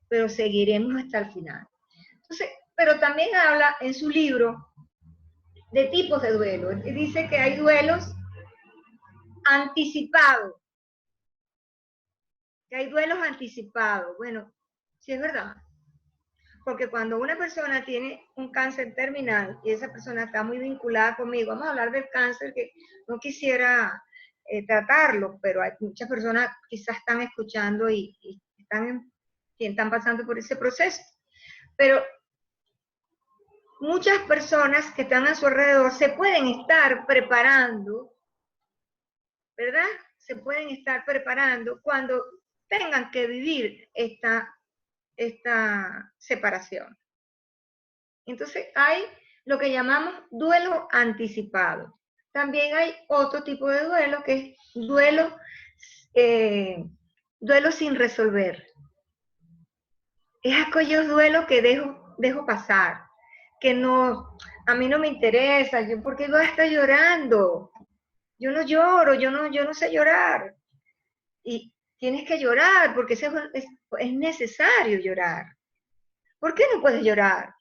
[SPEAKER 3] pero seguiremos hasta el final. Entonces, pero también habla en su libro de tipos de duelo. Él dice que hay duelos anticipados. Que hay duelos anticipados. Bueno, sí es verdad. Porque cuando una persona tiene un cáncer terminal y esa persona está muy vinculada conmigo, vamos a hablar del cáncer que no quisiera tratarlo, pero hay muchas personas quizás están escuchando y están pasando por ese proceso. Pero muchas personas que están a su alrededor se pueden estar preparando, ¿verdad? Se pueden estar preparando cuando tengan que vivir esta separación. Entonces hay lo que llamamos duelo anticipado. También hay otro tipo de duelo que es duelo sin resolver. Es aquellos duelos que dejo pasar, que no, a mí no me interesa, ¿por qué voy a estar llorando? Yo no lloro, yo no sé llorar. Y tienes que llorar porque es necesario llorar. ¿Por qué no puedes llorar?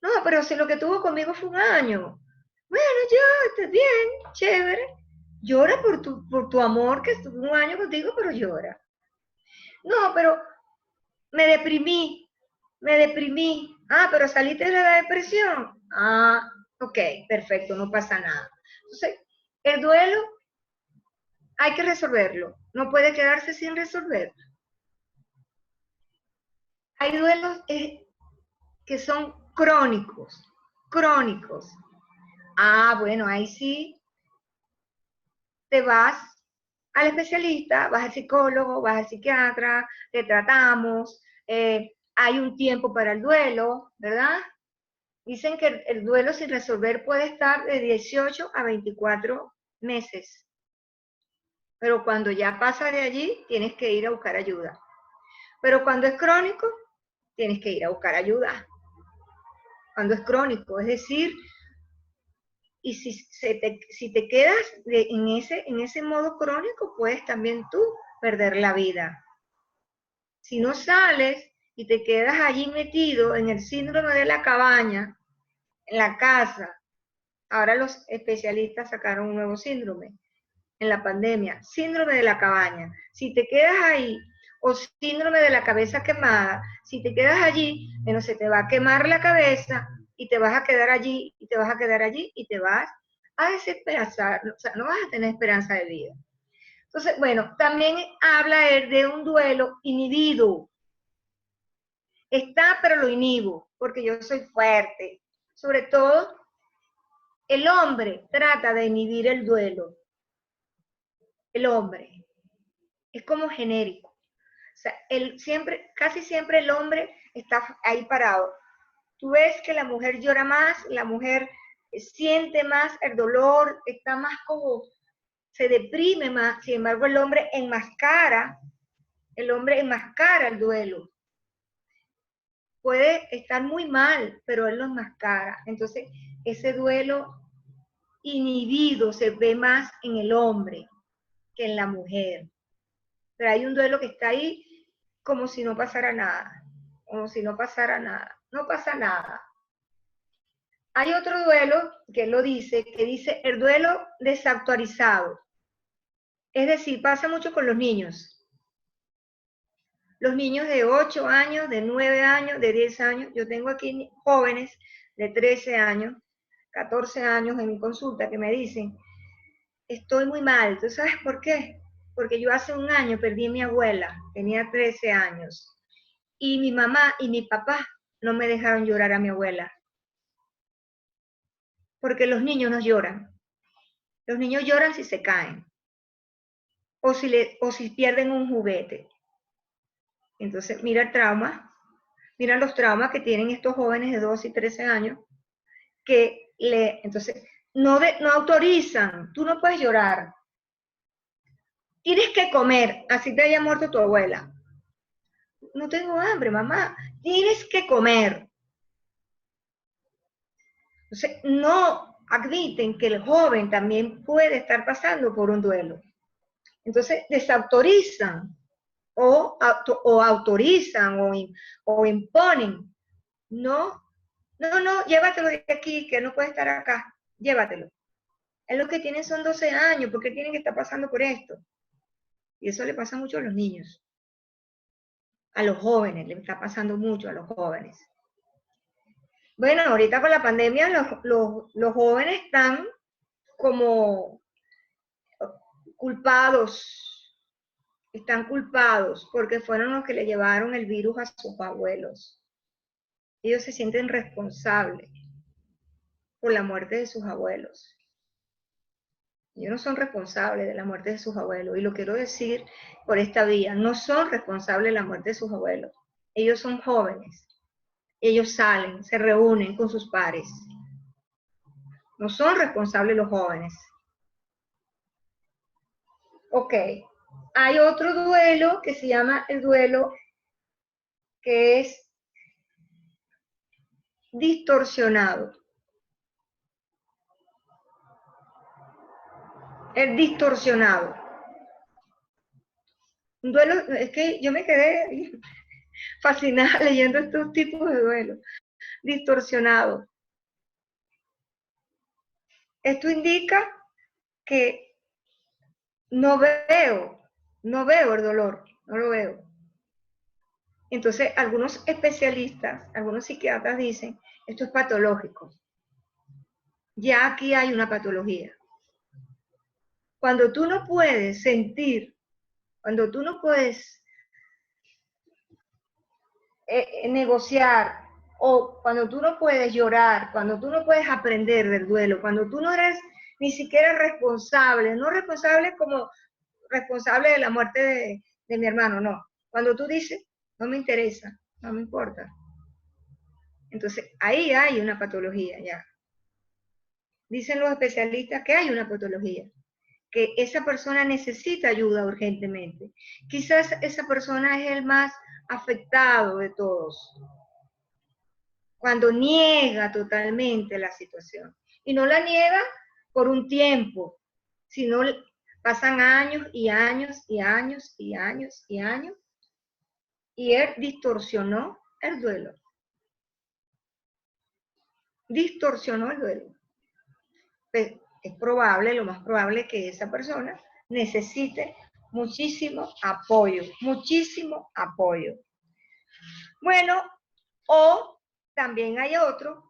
[SPEAKER 3] No, pero si lo que tuvo conmigo fue un año. Bueno, ya, está bien, chévere. Llora por tu amor que estuvo un año contigo, pero llora. No, pero me deprimí. Ah, pero saliste de la depresión. Ah, ok, perfecto, no pasa nada. Entonces, el duelo hay que resolverlo. No puede quedarse sin resolver. Hay duelos que son crónicos. Ah, bueno, ahí sí te vas al especialista, vas al psicólogo, vas al psiquiatra, te tratamos, hay un tiempo para el duelo, ¿verdad? Dicen que el duelo sin resolver puede estar de 18 a 24 meses. Pero cuando ya pasa de allí, tienes que ir a buscar ayuda. Pero cuando es crónico, tienes que ir a buscar ayuda. Cuando es crónico, es decir, y si te quedas en ese modo crónico, puedes también tú perder la vida. Si no sales y te quedas allí metido en el síndrome de la cabaña, en la casa, ahora los especialistas sacaron un nuevo síndrome en la pandemia, síndrome de la cabaña. Si te quedas ahí, o síndrome de la cabeza quemada, si te quedas allí, bueno, se te va a quemar la cabeza y te vas a quedar allí, y te vas a quedar allí, y te vas a desesperanzar, o sea, no vas a tener esperanza de vida. Entonces, bueno, también habla él de un duelo inhibido. Está, pero lo inhibo, porque yo soy fuerte. Sobre todo, el hombre trata de inhibir el duelo. El hombre. Es como genérico. O sea, casi siempre el hombre está ahí parado. Tú ves que la mujer llora más, la mujer siente más el dolor, está más como, se deprime más. Sin embargo, el hombre enmascara el duelo. Puede estar muy mal, pero él lo enmascara. Entonces, ese duelo inhibido se ve más en el hombre que en la mujer. Pero hay un duelo que está ahí como si no pasara nada, como si no pasara nada. No pasa nada. Hay otro duelo que él lo dice, que dice el duelo desactualizado. Es decir, pasa mucho con los niños. Los niños de 8 años, de 9 años, de 10 años. Yo tengo aquí jóvenes de 13 años, 14 años en mi consulta que me dicen, estoy muy mal. ¿Tú sabes por qué? Porque yo hace un año perdí a mi abuela, tenía 13 años. Y mi mamá y mi papá no me dejaron llorar a mi abuela. Porque los niños no lloran. Los niños lloran si se caen. O si pierden un juguete. Entonces, mira el trauma, mira los traumas que tienen estos jóvenes de 12 y 13 años, entonces, no autorizan, tú no puedes llorar. Tienes que comer, así te haya muerto tu abuela. No tengo hambre, mamá, tienes que comer. Entonces, no admiten que el joven también puede estar pasando por un duelo. Entonces, desautorizan o autorizan o imponen. No, llévatelo de aquí, que no puede estar acá, llévatelo. Es lo que tienen son 12 años, ¿por qué tienen que estar pasando por esto? Y eso le pasa mucho a los niños, a los jóvenes, le está pasando mucho a los jóvenes. Bueno, ahorita con la pandemia los jóvenes están como están culpados porque fueron los que le llevaron el virus a sus abuelos. Ellos se sienten responsables por la muerte de sus abuelos. Ellos no son responsables de la muerte de sus abuelos, y lo quiero decir por esta vía, no son responsables de la muerte de sus abuelos. Ellos son jóvenes, ellos salen, se reúnen con sus pares. No son responsables los jóvenes. Ok, hay otro duelo que se llama el duelo que es distorsionado. El distorsionado. Un duelo, es que yo me quedé fascinada leyendo estos tipos de duelos. Distorsionado. Esto indica que no veo el dolor, no lo veo. Entonces, algunos especialistas, algunos psiquiatras dicen, esto es patológico. Ya aquí hay una patología. Cuando tú no puedes sentir, cuando tú no puedes negociar, o cuando tú no puedes llorar, cuando tú no puedes aprender del duelo, cuando tú no eres ni siquiera responsable, no responsable como responsable de la muerte de mi hermano, no. Cuando tú dices, no me interesa, no me importa. Entonces, ahí hay una patología ya. Dicen los especialistas que hay una patología, que esa persona necesita ayuda urgentemente. Quizás esa persona es el más afectado de todos, cuando niega totalmente la situación. Y no la niega por un tiempo, sino pasan años y años y años y años y años, y él distorsionó el duelo. Distorsionó el duelo. Pues es probable, lo más probable, que esa persona necesite muchísimo apoyo, muchísimo apoyo. Bueno, o también hay otros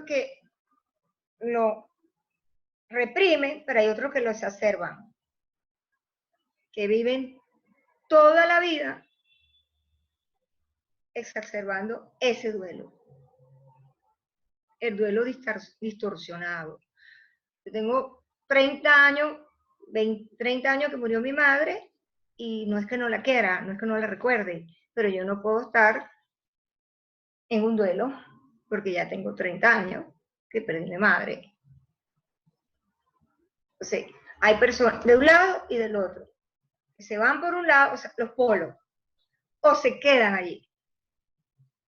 [SPEAKER 3] que lo reprimen, pero hay otros que lo exacerban, que viven toda la vida exacerbando ese duelo. El duelo distorsionado. Yo tengo 30 años, 30 años que murió mi madre, y no es que no la quiera, no es que no la recuerde, pero yo no puedo estar en un duelo porque ya tengo 30 años que perdí mi madre. Entonces, hay personas de un lado y del otro, que se van por un lado, o sea, los polos, o se quedan allí,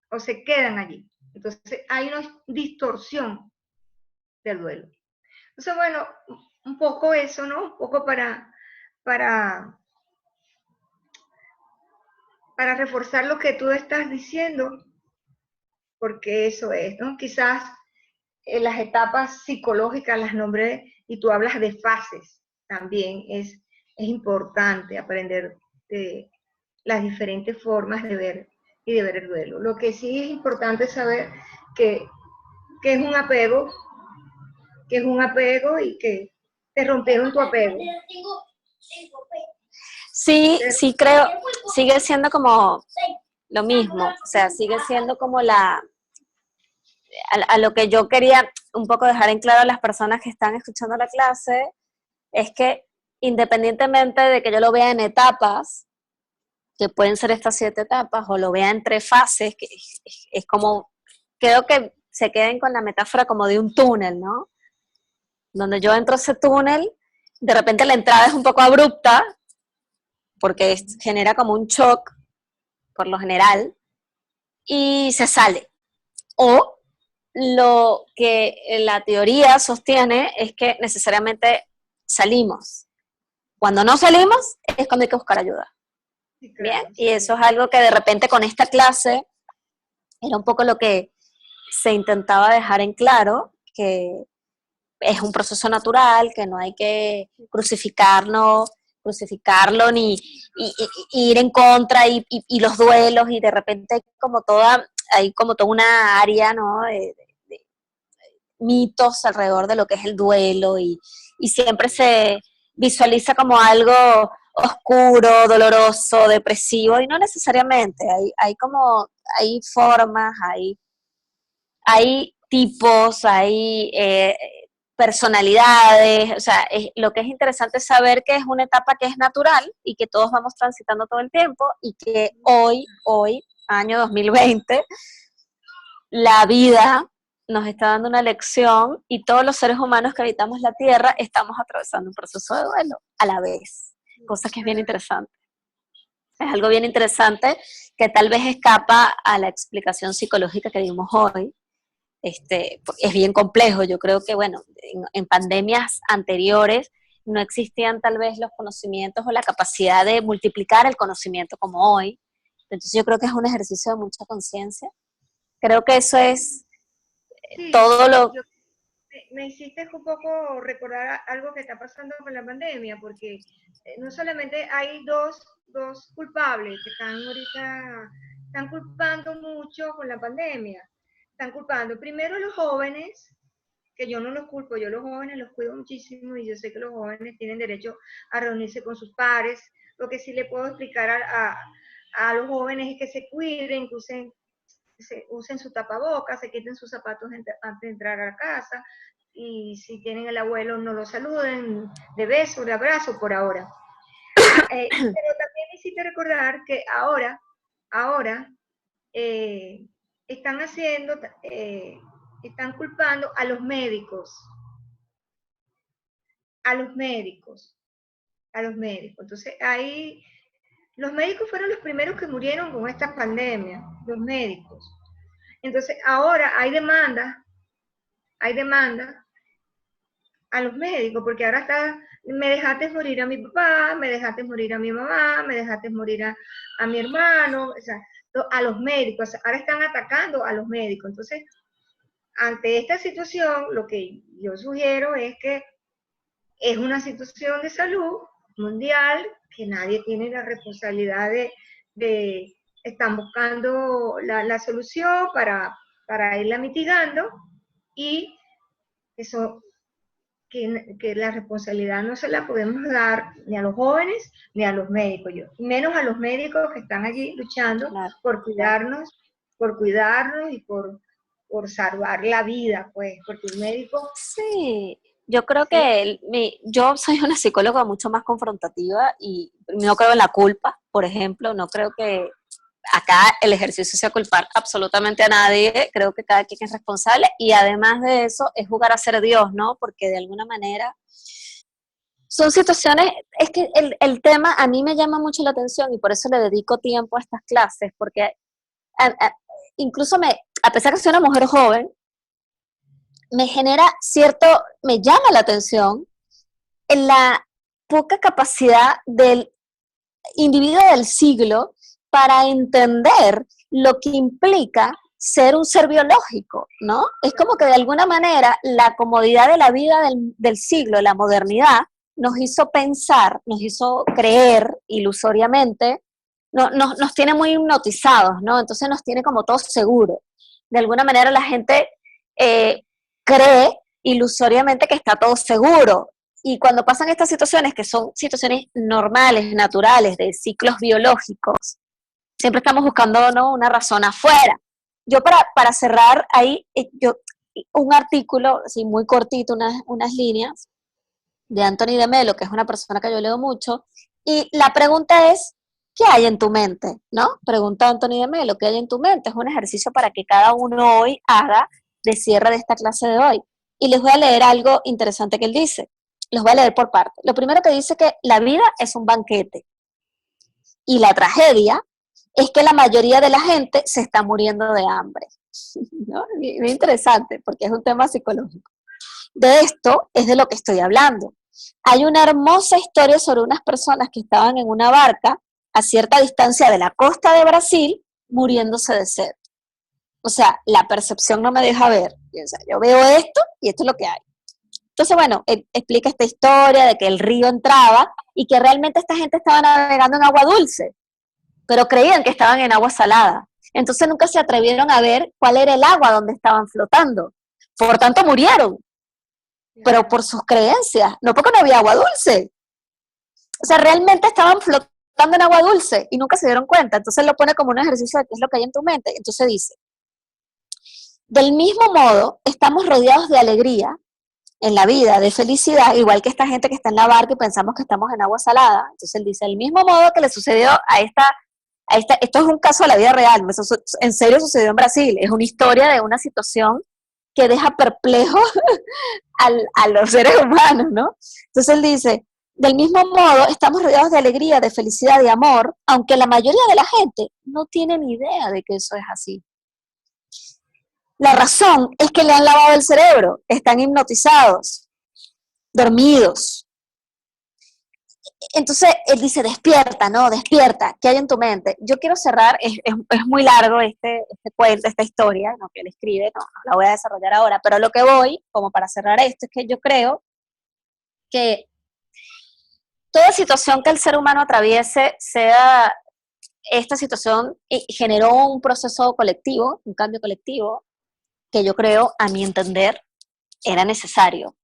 [SPEAKER 3] o se quedan allí. Entonces, hay una distorsión del duelo. Entonces, bueno, un poco eso, ¿no? Un poco para reforzar lo que tú estás diciendo, porque eso es, ¿no? Quizás las etapas psicológicas las nombré y tú hablas de fases también. Es importante aprender de las diferentes formas de ver y de ver el duelo. Lo que sí es importante saber que es un apego, y que te rompieron tu apego.
[SPEAKER 2] Sí, sí creo, sigue siendo como lo mismo, o sea, sigue siendo como a lo que yo quería un poco dejar en claro a las personas que están escuchando la clase, es que independientemente de que yo lo vea en etapas, que pueden ser estas 7 etapas, o lo vea en 3 fases, que es como, creo que se queden con la metáfora como de un túnel, ¿no? Donde yo entro a ese túnel, de repente la entrada es un poco abrupta, porque genera como un shock, por lo general, y se sale. O lo que la teoría sostiene es que necesariamente salimos. Cuando no salimos es cuando hay que buscar ayuda.
[SPEAKER 3] Sí, claro,
[SPEAKER 2] Bien, y eso es algo que de repente con esta clase era un poco lo que se intentaba dejar en claro, que es un proceso natural, que no hay que crucificarlo ni ir en contra y los duelos, y de repente hay como toda una área, ¿no? De mitos alrededor de lo que es el duelo, y siempre se visualiza como algo oscuro, doloroso, depresivo, y no necesariamente. Hay formas, hay tipos, hay personalidades, o sea, lo que es interesante es saber que es una etapa que es natural y que todos vamos transitando todo el tiempo, y que hoy, año 2020, la vida nos está dando una lección, y todos los seres humanos que habitamos la Tierra estamos atravesando un proceso de duelo a la vez, cosa que es bien interesante. Es algo bien interesante que tal vez escapa a la explicación psicológica que dimos hoy. Es bien complejo. Yo creo que, bueno, en pandemias anteriores no existían tal vez los conocimientos o la capacidad de multiplicar el conocimiento como hoy. Entonces yo creo que es un ejercicio de mucha conciencia. Creo que eso es
[SPEAKER 3] Sí,
[SPEAKER 2] todo lo...
[SPEAKER 3] me hiciste un poco recordar algo que está pasando con la pandemia, porque no solamente hay dos culpables que están culpando mucho con la pandemia. Están culpando primero a los jóvenes, que yo no los culpo, yo los jóvenes los cuido muchísimo, y yo sé que los jóvenes tienen derecho a reunirse con sus pares. Lo que sí le puedo explicar a los jóvenes es que se cuiden, que usen su tapabocas, se quiten sus zapatos antes de entrar a la casa, y si tienen el abuelo no lo saluden de beso, de abrazo por ahora. Pero también me hiciste recordar que ahora están están culpando a los médicos, a los médicos. Entonces ahí los médicos fueron los primeros que murieron con esta pandemia, los médicos. Entonces ahora hay demanda a los médicos, porque ahora me dejaste morir a mi papá, me dejaste morir a mi mamá, me dejaste morir a mi hermano, o sea, a los médicos, ahora están atacando a los médicos. Entonces, ante esta situación, lo que yo sugiero es que es una situación de salud mundial, que nadie tiene la responsabilidad de están buscando la solución para irla mitigando, y eso, que la responsabilidad no se la podemos dar ni a los jóvenes ni a los médicos, menos a los médicos que están allí luchando por cuidarnos por cuidarnos y por salvar la vida, pues, porque un médico...
[SPEAKER 2] Sí, yo creo que yo soy una psicóloga mucho más confrontativa y no creo en la culpa, por ejemplo, no creo que acá el ejercicio sea culpar absolutamente a nadie, creo que cada quien es responsable y además de eso es jugar a ser Dios, ¿no? Porque de alguna manera son situaciones, es que el tema a mí me llama mucho la atención y por eso le dedico tiempo a estas clases, porque incluso a pesar de que soy una mujer joven, me genera me llama la atención en la poca capacidad del individuo del siglo para entender lo que implica ser un ser biológico, ¿no? Es como que de alguna manera la comodidad de la vida del siglo, la modernidad, nos hizo pensar, nos hizo creer ilusoriamente, nos tiene muy hipnotizados, ¿no? Entonces nos tiene como todo seguro. De alguna manera la gente cree ilusoriamente que está todo seguro. Y cuando pasan estas situaciones, que son situaciones normales, naturales, de ciclos biológicos, siempre estamos buscando, ¿no?, una razón afuera. Yo para cerrar ahí, un artículo, así muy cortito, unas líneas, de Anthony de Melo, que es una persona que yo leo mucho, y la pregunta es, ¿qué hay en tu mente? ¿No? Pregunta Anthony de Melo, ¿qué hay en tu mente? Es un ejercicio para que cada uno hoy haga de cierre de esta clase de hoy. Y les voy a leer algo interesante que él dice. Los voy a leer por partes. Lo primero que dice que la vida es un banquete. Y la tragedia es que la mayoría de la gente se está muriendo de hambre. ¿No? Es interesante porque es un tema psicológico. De esto es de lo que estoy hablando. Hay una hermosa historia sobre unas personas que estaban en una barca a cierta distancia de la costa de Brasil muriéndose de sed. O sea, la percepción no me deja ver. O sea, yo veo esto y esto es lo que hay. Entonces, bueno, él explica esta historia de que el río entraba y que realmente esta gente estaba navegando en agua dulce, pero creían que estaban en agua salada. Entonces nunca se atrevieron a ver cuál era el agua donde estaban flotando. Por tanto, murieron, pero por sus creencias, no porque no había agua dulce. O sea, realmente estaban flotando en agua dulce y nunca se dieron cuenta. Entonces lo pone como un ejercicio de qué es lo que hay en tu mente. Entonces dice, del mismo modo, estamos rodeados de alegría en la vida, de felicidad, igual que esta gente que está en la barca y pensamos que estamos en agua salada. Entonces él dice, el mismo modo que le sucedió a esta, esto es un caso de la vida real, en serio sucedió en Brasil, es una historia de una situación que deja perplejo a los seres humanos, ¿no? Entonces él dice, del mismo modo estamos rodeados de alegría, de felicidad, de amor, aunque la mayoría de la gente no tiene ni idea de que eso es así. La razón es que le han lavado el cerebro, están hipnotizados, dormidos. Entonces él dice, despierta, ¿no? Despierta, ¿qué hay en tu mente? Yo quiero cerrar, es muy largo este cuento, esta historia, ¿no?, que él escribe, no la voy a desarrollar ahora, pero lo que voy, como para cerrar esto, es que yo creo que toda situación que el ser humano atraviese, sea esta situación, generó un proceso colectivo, un cambio colectivo, que yo creo, a mi entender, era necesario.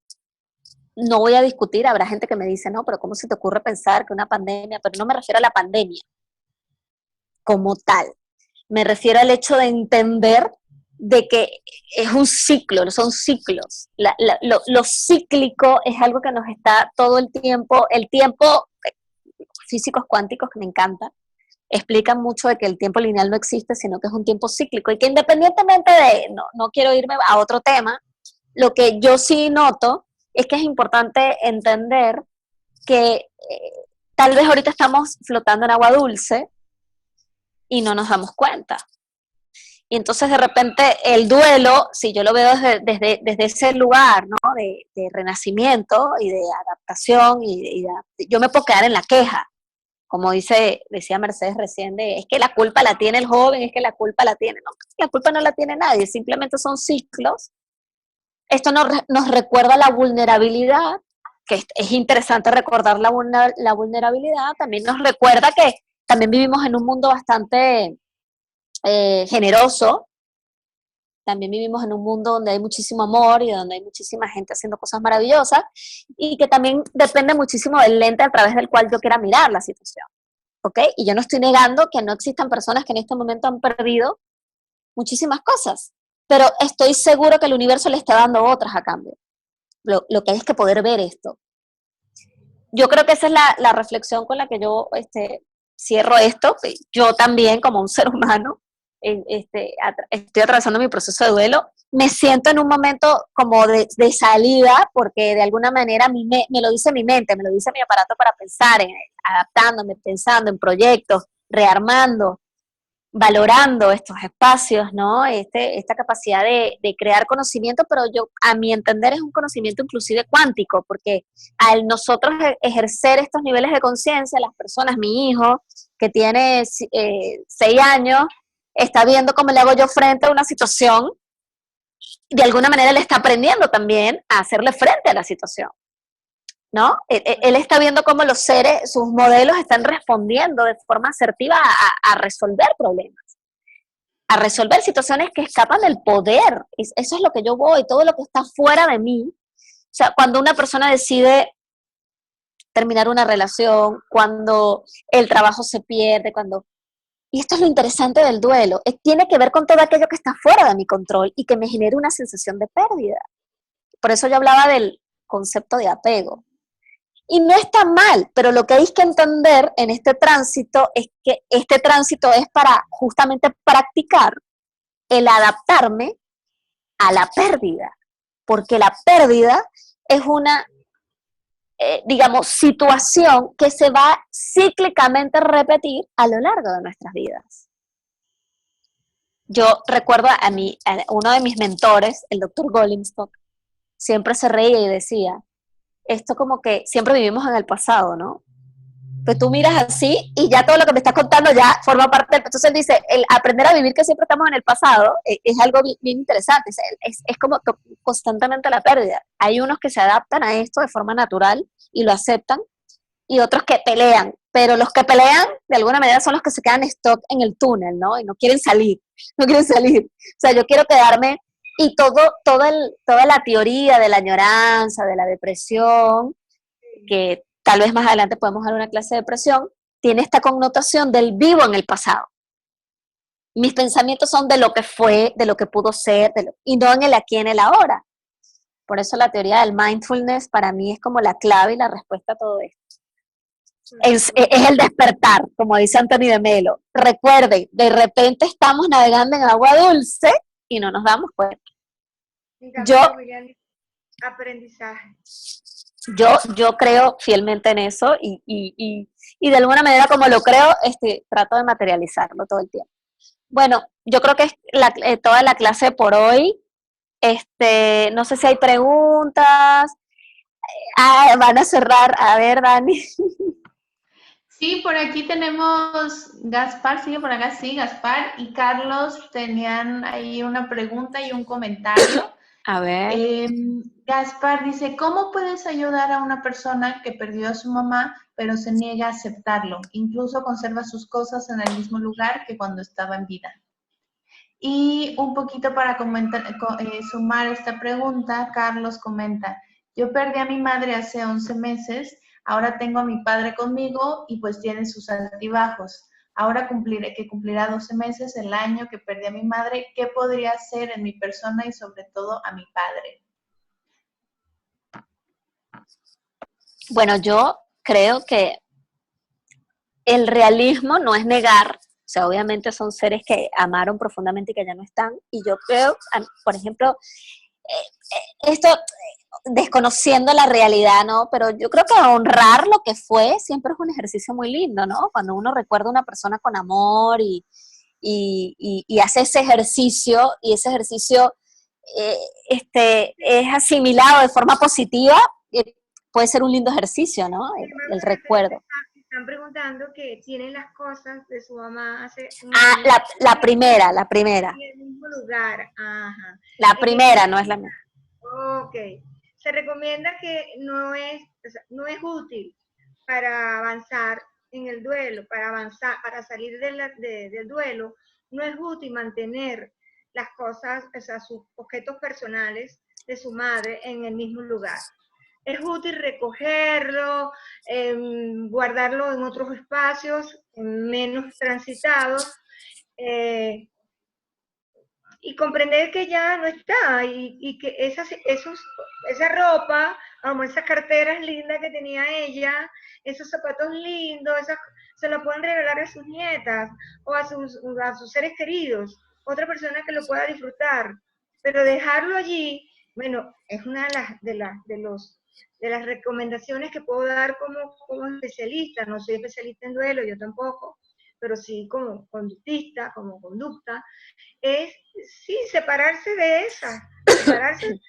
[SPEAKER 2] No voy a discutir, habrá gente que me dice, no, pero ¿cómo se te ocurre pensar que una pandemia? Pero no me refiero a la pandemia como tal. Me refiero al hecho de entender de que es un ciclo, son ciclos. Lo cíclico es algo que nos está todo el tiempo, físicos cuánticos que me encanta, explican mucho de que el tiempo lineal no existe, sino que es un tiempo cíclico y que independientemente de, no quiero irme a otro tema, lo que yo sí noto es que es importante entender que tal vez ahorita estamos flotando en agua dulce y no nos damos cuenta. Y entonces de repente el duelo, si yo lo veo desde ese lugar, ¿no?, de renacimiento y de adaptación, yo me puedo quedar en la queja. Como decía Mercedes recién, es que la culpa la tiene el joven, es que la culpa la tiene. No, la culpa no la tiene nadie, simplemente son ciclos. Esto nos recuerda la vulnerabilidad, que es interesante recordar la vulnerabilidad, también nos recuerda que también vivimos en un mundo bastante generoso, también vivimos en un mundo donde hay muchísimo amor y donde hay muchísima gente haciendo cosas maravillosas y que también depende muchísimo del lente a través del cual yo quiera mirar la situación, ¿ok? Y yo no estoy negando que no existan personas que en este momento han perdido muchísimas cosas, pero estoy seguro que el universo le está dando otras a cambio. Lo que hay es que poder ver esto. Yo creo que esa es la reflexión con la que yo cierro esto. Yo también, como un ser humano, estoy atravesando mi proceso de duelo. Me siento en un momento como de salida, porque de alguna manera a mí me lo dice mi mente, me lo dice mi aparato para pensar, adaptándome, pensando en proyectos, rearmando, valorando estos espacios, ¿no? Esta capacidad de crear conocimiento, pero yo, a mi entender, es un conocimiento inclusive cuántico, porque al nosotros ejercer estos niveles de conciencia, las personas, mi hijo, que tiene 6 años, está viendo cómo le hago yo frente a una situación, de alguna manera él está aprendiendo también a hacerle frente a la situación, ¿no? Él está viendo cómo los seres, sus modelos están respondiendo de forma asertiva a resolver problemas, a resolver situaciones que escapan del poder. Eso es lo que yo voy, todo lo que está fuera de mí. O sea, cuando una persona decide terminar una relación, cuando el trabajo se pierde, y esto es lo interesante del duelo, tiene que ver con todo aquello que está fuera de mi control y que me genera una sensación de pérdida. Por eso yo hablaba del concepto de apego. Y no está mal, pero lo que hay que entender en este tránsito es que este tránsito es para justamente practicar el adaptarme a la pérdida, porque la pérdida es una, digamos, situación que se va cíclicamente a repetir a lo largo de nuestras vidas. Yo recuerdo a uno de mis mentores, el doctor Goldingstock, siempre se reía y decía, esto como que siempre vivimos en el pasado, ¿no? Pues tú miras así y ya todo lo que me estás contando ya forma parte del... Entonces él dice, el aprender a vivir que siempre estamos en el pasado es algo bien interesante, es como constantemente la pérdida. Hay unos que se adaptan a esto de forma natural y lo aceptan, y otros que pelean, pero los que pelean de alguna manera son los que se quedan stock en el túnel, ¿no? Y no quieren salir, no quieren salir. O sea, yo quiero quedarme, y toda la teoría de la añoranza, de la depresión, que tal vez más adelante podemos dar una clase de depresión, tiene esta connotación del vivo en el pasado. Mis pensamientos son de lo que fue, de lo que pudo ser, y no en el aquí, en el ahora. Por eso la teoría del mindfulness para mí es como la clave y la respuesta a todo esto. Es el despertar, como dice Anthony de Melo. Recuerden, de repente estamos navegando en agua dulce y no nos damos cuenta. Yo,
[SPEAKER 3] aprendizaje.
[SPEAKER 2] yo creo fielmente en eso y de alguna manera como lo creo, trato de materializarlo todo el tiempo. Bueno, yo creo que es toda la clase por hoy. No sé si hay preguntas. Van a cerrar. A ver, Dani.
[SPEAKER 1] Sí, por aquí tenemos Gaspar, sigue por acá, sí, Gaspar y Carlos tenían ahí una pregunta y un comentario.
[SPEAKER 2] A ver.
[SPEAKER 1] Gaspar dice, ¿cómo puedes ayudar a una persona que perdió a su mamá, pero se niega a aceptarlo? Incluso conserva sus cosas en el mismo lugar que cuando estaba en vida. Y un poquito para sumar esta pregunta, Carlos comenta, yo perdí a mi madre hace 11 meses, ahora tengo a mi padre conmigo y pues tiene sus altibajos. Ahora que cumplirá 12 meses el año que perdí a mi madre, ¿qué podría hacer en mi persona y sobre todo a mi padre?
[SPEAKER 2] Bueno, yo creo que el realismo no es negar, o sea, obviamente son seres que amaron profundamente y que ya no están, y yo creo, por ejemplo, esto desconociendo la realidad, ¿no? Pero yo creo que honrar lo que fue siempre es un ejercicio muy lindo, ¿no? Cuando uno recuerda a una persona con amor y hace ese ejercicio, y ese ejercicio es asimilado de forma positiva, puede ser un lindo ejercicio, ¿no? El recuerdo.
[SPEAKER 3] Están preguntando que tienen las cosas de su mamá hace un
[SPEAKER 2] año. La primera. En
[SPEAKER 3] el mismo lugar. Ajá.
[SPEAKER 2] La primera, no es la misma.
[SPEAKER 3] Ok. Se recomienda que no es útil para avanzar en el duelo, para salir del duelo, no es útil mantener las cosas, o sea, sus objetos personales de su madre en el mismo lugar. Es útil recogerlo, guardarlo en otros espacios menos transitados, y comprender que ya no está y que esa ropa, como esas carteras lindas que tenía ella, esos zapatos lindos, se lo pueden regalar a sus nietas o a sus seres queridos, otra persona que lo pueda disfrutar, pero dejarlo allí, bueno, es una de las recomendaciones que puedo dar como especialista. No soy especialista en duelo, yo tampoco, pero sí como conductista, como conducta, es sí separarse separarse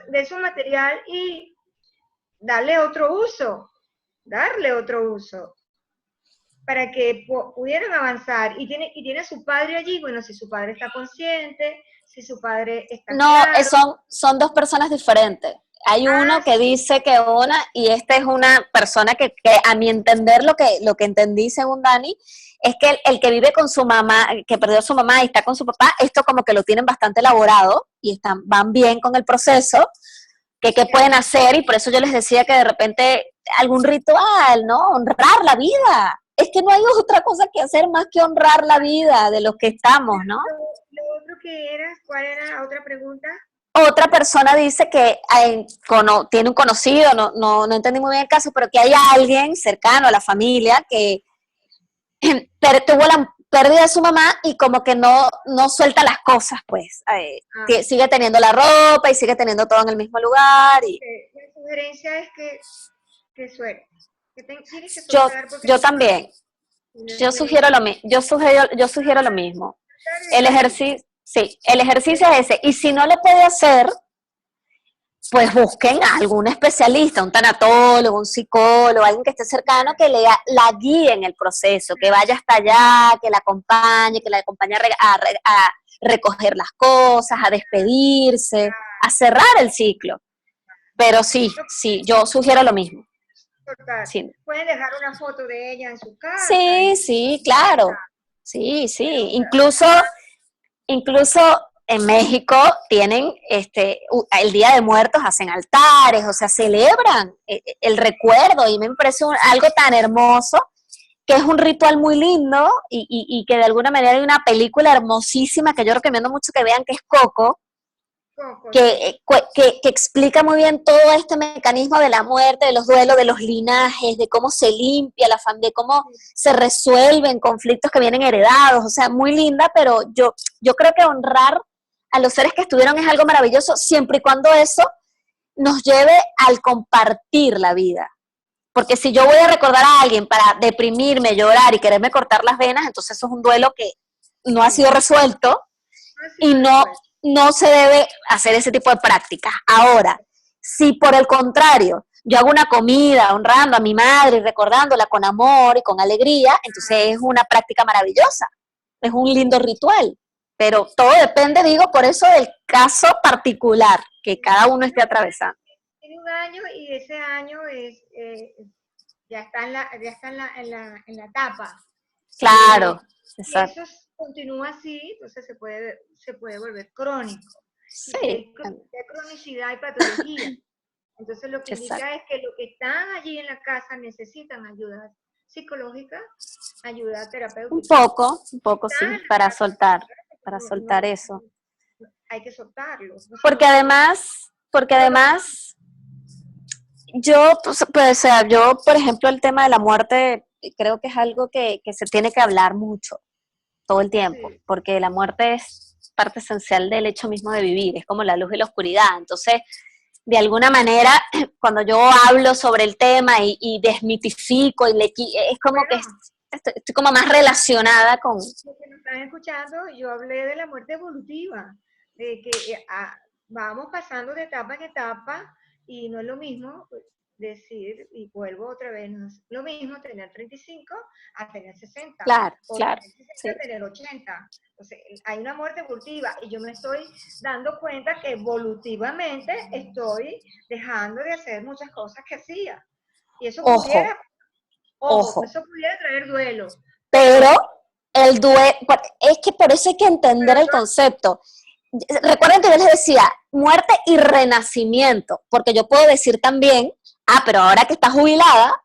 [SPEAKER 3] de su material y darle otro uso, para que pudieran avanzar. Y tiene a su padre allí, bueno, si su padre está consciente, si su padre está
[SPEAKER 2] No,
[SPEAKER 3] claro.
[SPEAKER 2] son dos personas diferentes. Hay uno que dice que una, y esta es una persona que a mi entender lo que entendí según Dani, es que el que vive con su mamá, que perdió a su mamá y está con su papá, esto como que lo tienen bastante elaborado y van bien con el proceso, que qué pueden hacer, y por eso yo les decía que de repente algún ritual, ¿no? Honrar la vida. Es que no hay otra cosa que hacer más que honrar la vida de los que estamos, ¿no?
[SPEAKER 3] Lo otro que era, ¿cuál era la otra pregunta?
[SPEAKER 2] Otra persona dice que tiene un conocido, no entendí muy bien el caso, pero que hay alguien cercano a la familia que tuvo la pérdida de su mamá y como que no suelta las cosas, pues. Que sigue teniendo la ropa y sigue teniendo todo en el mismo lugar. Y
[SPEAKER 3] La sugerencia es que sueltes, tienes que soltar porque
[SPEAKER 2] yo también. Yo sugiero lo mismo. El ejercicio, sí, el ejercicio es ese. Y si no lo puede hacer, pues busquen a algún especialista, un tanatólogo, un psicólogo, alguien que esté cercano, que la guíe en el proceso, que vaya hasta allá, que la acompañe a recoger las cosas, a despedirse, a cerrar el ciclo. Pero sí, yo sugiero lo mismo.
[SPEAKER 3] Sí. Pueden dejar una foto de ella en su casa.
[SPEAKER 2] Sí, claro. Sí. Incluso en México tienen el Día de Muertos, hacen altares, o sea, celebran el recuerdo, y me parece algo tan hermoso, que es un ritual muy lindo y que de alguna manera hay una película hermosísima que yo recomiendo mucho que vean, que es Coco, que explica muy bien todo este mecanismo de la muerte, de los duelos, de los linajes, de cómo se limpia la familia, de cómo se resuelven conflictos que vienen heredados, o sea, muy linda, pero yo creo que honrar a los seres que estuvieron es algo maravilloso, siempre y cuando eso nos lleve al compartir la vida. Porque si yo voy a recordar a alguien para deprimirme, llorar y quererme cortar las venas, entonces eso es un duelo que no ha sido resuelto y no se debe hacer ese tipo de prácticas. Ahora, si por el contrario yo hago una comida honrando a mi madre y recordándola con amor y con alegría, entonces es una práctica maravillosa, es un lindo ritual. Pero todo depende, digo, por eso del caso particular que cada uno esté atravesando.
[SPEAKER 3] Tiene un año y ese año ya está en la etapa.
[SPEAKER 2] Claro, exacto.
[SPEAKER 3] Y eso continúa así, entonces se puede volver crónico.
[SPEAKER 2] Sí.
[SPEAKER 3] Y si hay cronicidad, hay patología. Entonces lo que indica es que los que están allí en la casa necesitan ayuda psicológica, ayuda terapéutica.
[SPEAKER 2] Un poco sí, para soltar eso.
[SPEAKER 3] Hay que soltarlo.
[SPEAKER 2] Porque además, yo, por ejemplo, el tema de la muerte, creo que es algo que se tiene que hablar mucho, todo el tiempo, sí. Porque la muerte es parte esencial del hecho mismo de vivir, es como la luz y la oscuridad. Entonces, de alguna manera, cuando yo hablo sobre el tema y desmitifico, es como que estoy como más relacionada con...
[SPEAKER 3] Los que nos están escuchando, yo hablé de la muerte evolutiva, de que vamos pasando de etapa en etapa, y no es lo mismo decir, y vuelvo otra vez, no es lo mismo tener 35 a tener 60.
[SPEAKER 2] Claro.
[SPEAKER 3] Tener 60 a tener 80. Entonces, hay una muerte evolutiva y yo me estoy dando cuenta que evolutivamente estoy dejando de hacer muchas cosas que hacía. Y eso pudiera traer duelo.
[SPEAKER 2] Pero el duelo, es que por eso hay que entender el concepto. Recuerden que yo les decía, muerte y renacimiento, porque yo puedo decir también, pero ahora que está jubilada,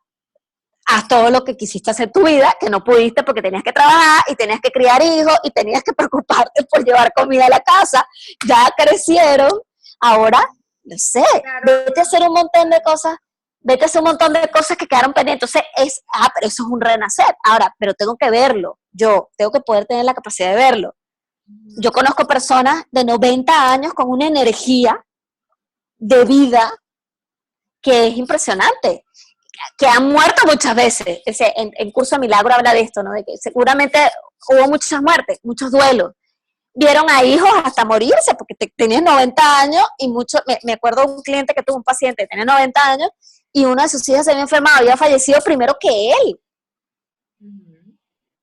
[SPEAKER 2] haz todo lo que quisiste hacer tu vida, que no pudiste porque tenías que trabajar y tenías que criar hijos y tenías que preocuparte por llevar comida a la casa, ya crecieron, ahora, no sé, vete a hacer un montón de cosas, vete a hacer un montón de cosas que quedaron pendientes. Entonces pero eso es un renacer. Ahora, pero tengo que verlo, yo tengo que poder tener la capacidad de verlo. Yo conozco personas de 90 años con una energía de vida que es impresionante, que han muerto muchas veces. En Curso de Milagro habla de esto, ¿no? De que seguramente hubo muchas muertes, muchos duelos. Vieron a hijos hasta morirse, porque tenías 90 años y me acuerdo de un cliente que tuvo un paciente que tenía 90 años y uno de sus hijos se había enfermado, había fallecido primero que él,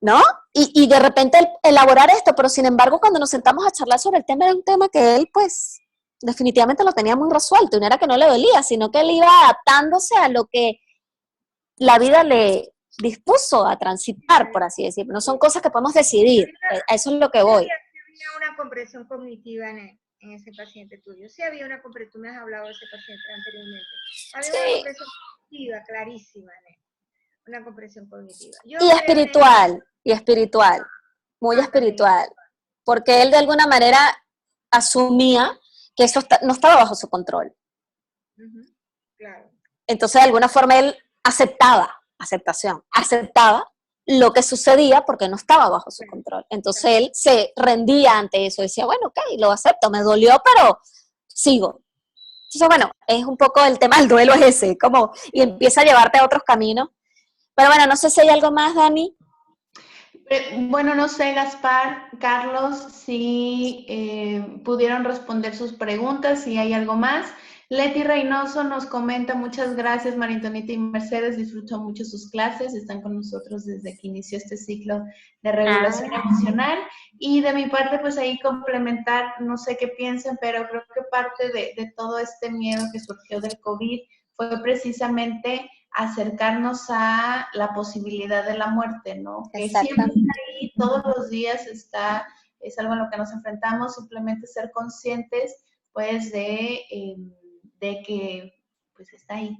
[SPEAKER 2] ¿no? Y de repente elaborar esto, pero sin embargo cuando nos sentamos a charlar sobre el tema, era un tema que él pues definitivamente lo tenía muy resuelto, y no era que no le dolía, sino que él iba adaptándose a lo que la vida le dispuso a transitar, por así decirlo. No son cosas que podemos decidir, a eso es lo que voy.
[SPEAKER 3] Había una comprensión cognitiva en ese paciente tuyo. Sí había una comprensión, tú me has hablado de ese paciente anteriormente. Había una comprensión cognitiva clarísima en él. Una comprensión cognitiva.
[SPEAKER 2] Y espiritual, muy espiritual. Porque él de alguna manera asumía que eso no estaba bajo su control.
[SPEAKER 3] Claro.
[SPEAKER 2] Entonces de alguna forma él aceptaba lo que sucedía porque no estaba bajo su control. Entonces él se rendía ante eso, decía, bueno, ok, lo acepto, me dolió, pero sigo. Entonces, bueno, es un poco el tema del duelo es ese, como, y empieza a llevarte a otros caminos. Pero bueno, no sé si hay algo más, Dani.
[SPEAKER 1] Bueno, no sé, Gaspar, Carlos, si pudieron responder sus preguntas, si hay algo más. Leti Reynoso nos comenta, muchas gracias, María Antonieta y Mercedes, disfruto mucho sus clases, están con nosotros desde que inició este ciclo de regulación emocional. Y de mi parte, pues ahí complementar, no sé qué piensen, pero creo que parte de todo este miedo que surgió del COVID fue precisamente acercarnos a la posibilidad de la muerte, ¿no? Que siempre está ahí, todos los días está, es algo en lo que nos enfrentamos, simplemente ser conscientes, pues, de que, pues, está ahí.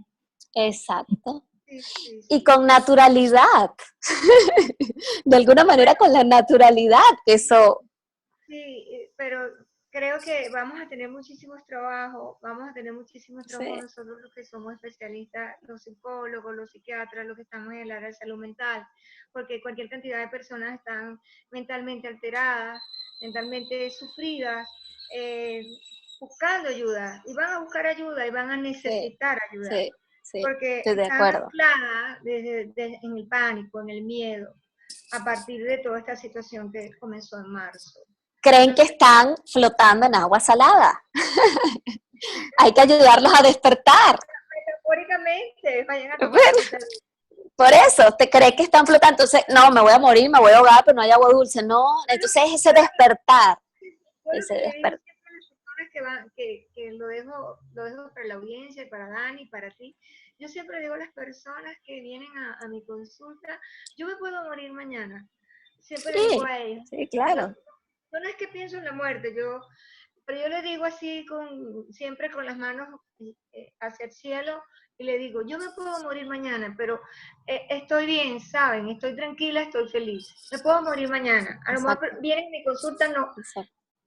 [SPEAKER 2] Exacto. Sí. Y con naturalidad, de alguna manera con la naturalidad, eso...
[SPEAKER 3] Sí, pero creo que vamos a tener muchísimos trabajos nosotros los que somos especialistas, los psicólogos, los psiquiatras, los que estamos en el área de salud mental, porque cualquier cantidad de personas están mentalmente alteradas, mentalmente sufridas, buscando ayuda, y van a buscar ayuda y van a necesitar ayuda, porque están ancladas en el pánico, en el miedo, a partir de toda esta situación que comenzó en marzo.
[SPEAKER 2] Creen que están flotando en agua salada. Hay que ayudarlos a despertar.
[SPEAKER 3] Metafóricamente, vayan a
[SPEAKER 2] por eso, te crees que están flotando, entonces, no, me voy a morir, me voy a ahogar, pero no hay agua dulce, no, entonces es ese despertar.
[SPEAKER 3] Que lo dejo para la audiencia, y para Dani, y para ti. Yo siempre digo a las personas que vienen a mi consulta, yo me puedo morir mañana. Siempre digo a ellos.
[SPEAKER 2] Sí, claro.
[SPEAKER 3] Yo no es que pienso en la muerte, pero yo le digo así, siempre con las manos hacia el cielo, y le digo, yo me puedo morir mañana, pero estoy bien, ¿saben? Estoy tranquila, estoy feliz. Me puedo morir mañana. A lo mejor vienen mi consulta,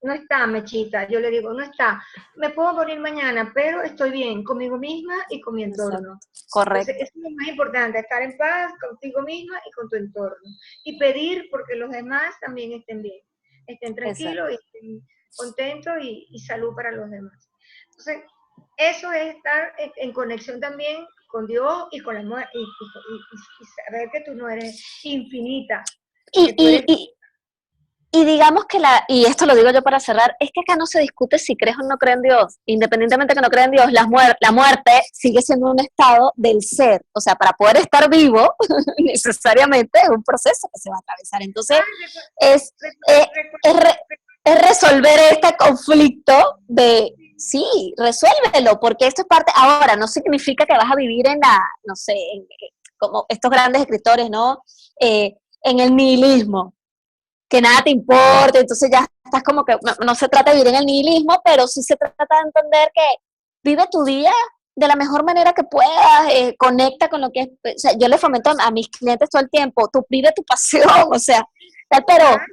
[SPEAKER 3] no está, Mechita. Yo le digo, no está. Me puedo morir mañana, pero estoy bien conmigo misma y con mi entorno.
[SPEAKER 2] Correcto.
[SPEAKER 3] Entonces, eso es lo más importante, estar en paz contigo misma y con tu entorno. Y pedir porque los demás también estén bien, estén tranquilos y estén contentos y salud para los demás. Entonces, eso es estar en conexión también con Dios y con la muerte, y saber que tú no eres infinita.
[SPEAKER 2] Y digamos que y esto lo digo yo para cerrar, es que acá no se discute si crees o no crees en Dios. Independientemente de que no creas en Dios, la muerte sigue siendo un estado del ser. O sea, para poder estar vivo, necesariamente es un proceso que se va a atravesar. Entonces, es resolver este conflicto de, sí, resuélvelo, porque esto es parte, ahora, no significa que vas a vivir en no sé, como estos grandes escritores, ¿no? En el nihilismo, que nada te importa, entonces ya estás como que, no se trata de vivir en el nihilismo, pero sí se trata de entender que vive tu día de la mejor manera que puedas, conecta con lo que es, o sea, yo le fomento a mis clientes todo el tiempo, tú vive tu pasión, o sea, tal, pero
[SPEAKER 3] Claro,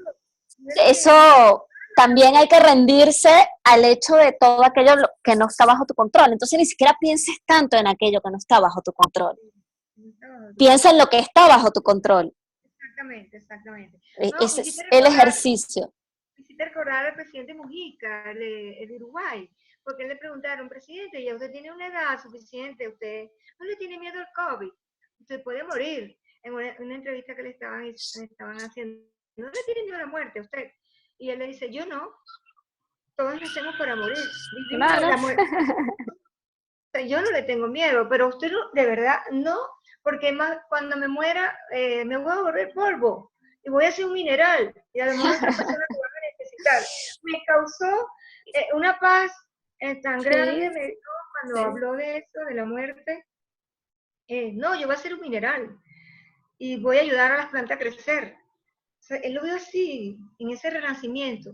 [SPEAKER 2] eso también hay que rendirse al hecho de todo aquello que no está bajo tu control. Entonces ni siquiera pienses tanto en aquello que no está bajo tu control. Piensa en lo que está bajo tu control.
[SPEAKER 3] exactamente, exactamente. No,
[SPEAKER 2] Ese es el ejercicio.
[SPEAKER 3] me hiciste recordar al presidente Mujica, el de Uruguay, porque le preguntaron, presidente, ya usted tiene una edad suficiente, usted no le tiene miedo al COVID, usted puede morir. En una entrevista que le estaban haciendo, no le tiene miedo a la muerte a usted. Y él le dice, yo no, todos nacemos para morir, vivimos
[SPEAKER 2] Claro.
[SPEAKER 3] la muerte. O sea, yo no le tengo miedo, pero usted no, de verdad no, porque más cuando me muera me voy a volver polvo y voy a ser un mineral y a lo mejor otras personas lo van a necesitar. Me causó una paz tan grande me dio cuando habló de eso, de la muerte. No, yo voy a ser un mineral y voy a ayudar a las plantas a crecer. O sea, él lo vio así, en ese renacimiento.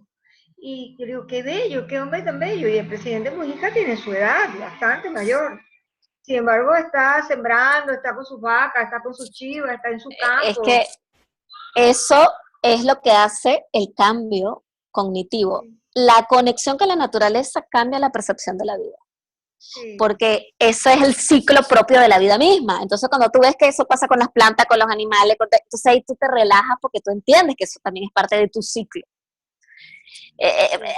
[SPEAKER 3] Y yo digo, qué bello, qué hombre tan bello. Y el presidente Mujica tiene su edad, bastante mayor. Sin embargo, está sembrando, está con sus vacas, está con sus chivas, está en su
[SPEAKER 2] Es
[SPEAKER 3] campo.
[SPEAKER 2] que eso es lo que hace el cambio cognitivo. La conexión con la naturaleza cambia la percepción de la vida.
[SPEAKER 3] Sí.
[SPEAKER 2] Porque ese es el ciclo propio de la vida misma. Entonces, cuando tú ves que eso pasa con las plantas, con los animales, entonces ahí tú te relajas porque tú entiendes que eso también es parte de tu ciclo.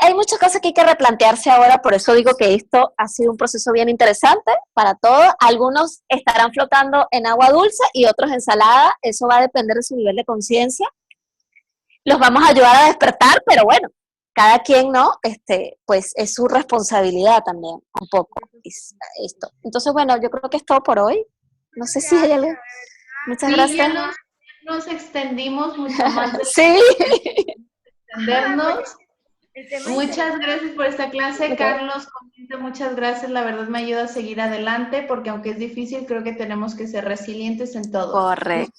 [SPEAKER 2] Hay muchas cosas que hay que replantearse ahora, por eso digo que esto ha sido un proceso bien interesante para todos. Algunos estarán flotando en agua dulce y otros en salada, eso va a depender de su nivel de conciencia. Los vamos a ayudar a despertar, pero bueno, cada quien, ¿no? Pues es su responsabilidad también, un poco, esto. Entonces, bueno, yo creo que es todo por hoy. No sé si hay algo. Muchas
[SPEAKER 1] Sí,
[SPEAKER 2] gracias.
[SPEAKER 1] ya nos extendimos mucho más de
[SPEAKER 2] Sí.
[SPEAKER 1] extendernos. Muchas
[SPEAKER 3] Muchas
[SPEAKER 1] gracias por esta clase,
[SPEAKER 2] Okay.
[SPEAKER 1] Carlos. Muchas gracias, la verdad me ayuda a seguir adelante porque aunque es difícil, creo que tenemos que ser resilientes en todo.
[SPEAKER 2] Correcto.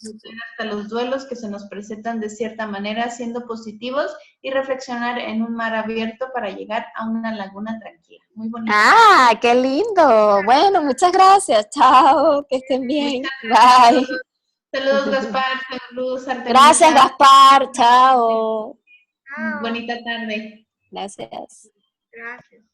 [SPEAKER 1] Hasta los duelos que se nos presentan de cierta manera, siendo positivos y reflexionar en un mar abierto para llegar a una laguna tranquila. Muy bonito.
[SPEAKER 2] Ah, qué lindo. Bueno, muchas gracias. Chao, que estén bien. Bye.
[SPEAKER 1] Saludos, Gaspar. Saludos, Artemisa.
[SPEAKER 2] Gracias, Gaspar. Chao.
[SPEAKER 1] Bonita tarde.
[SPEAKER 2] Gracias.
[SPEAKER 3] gracias.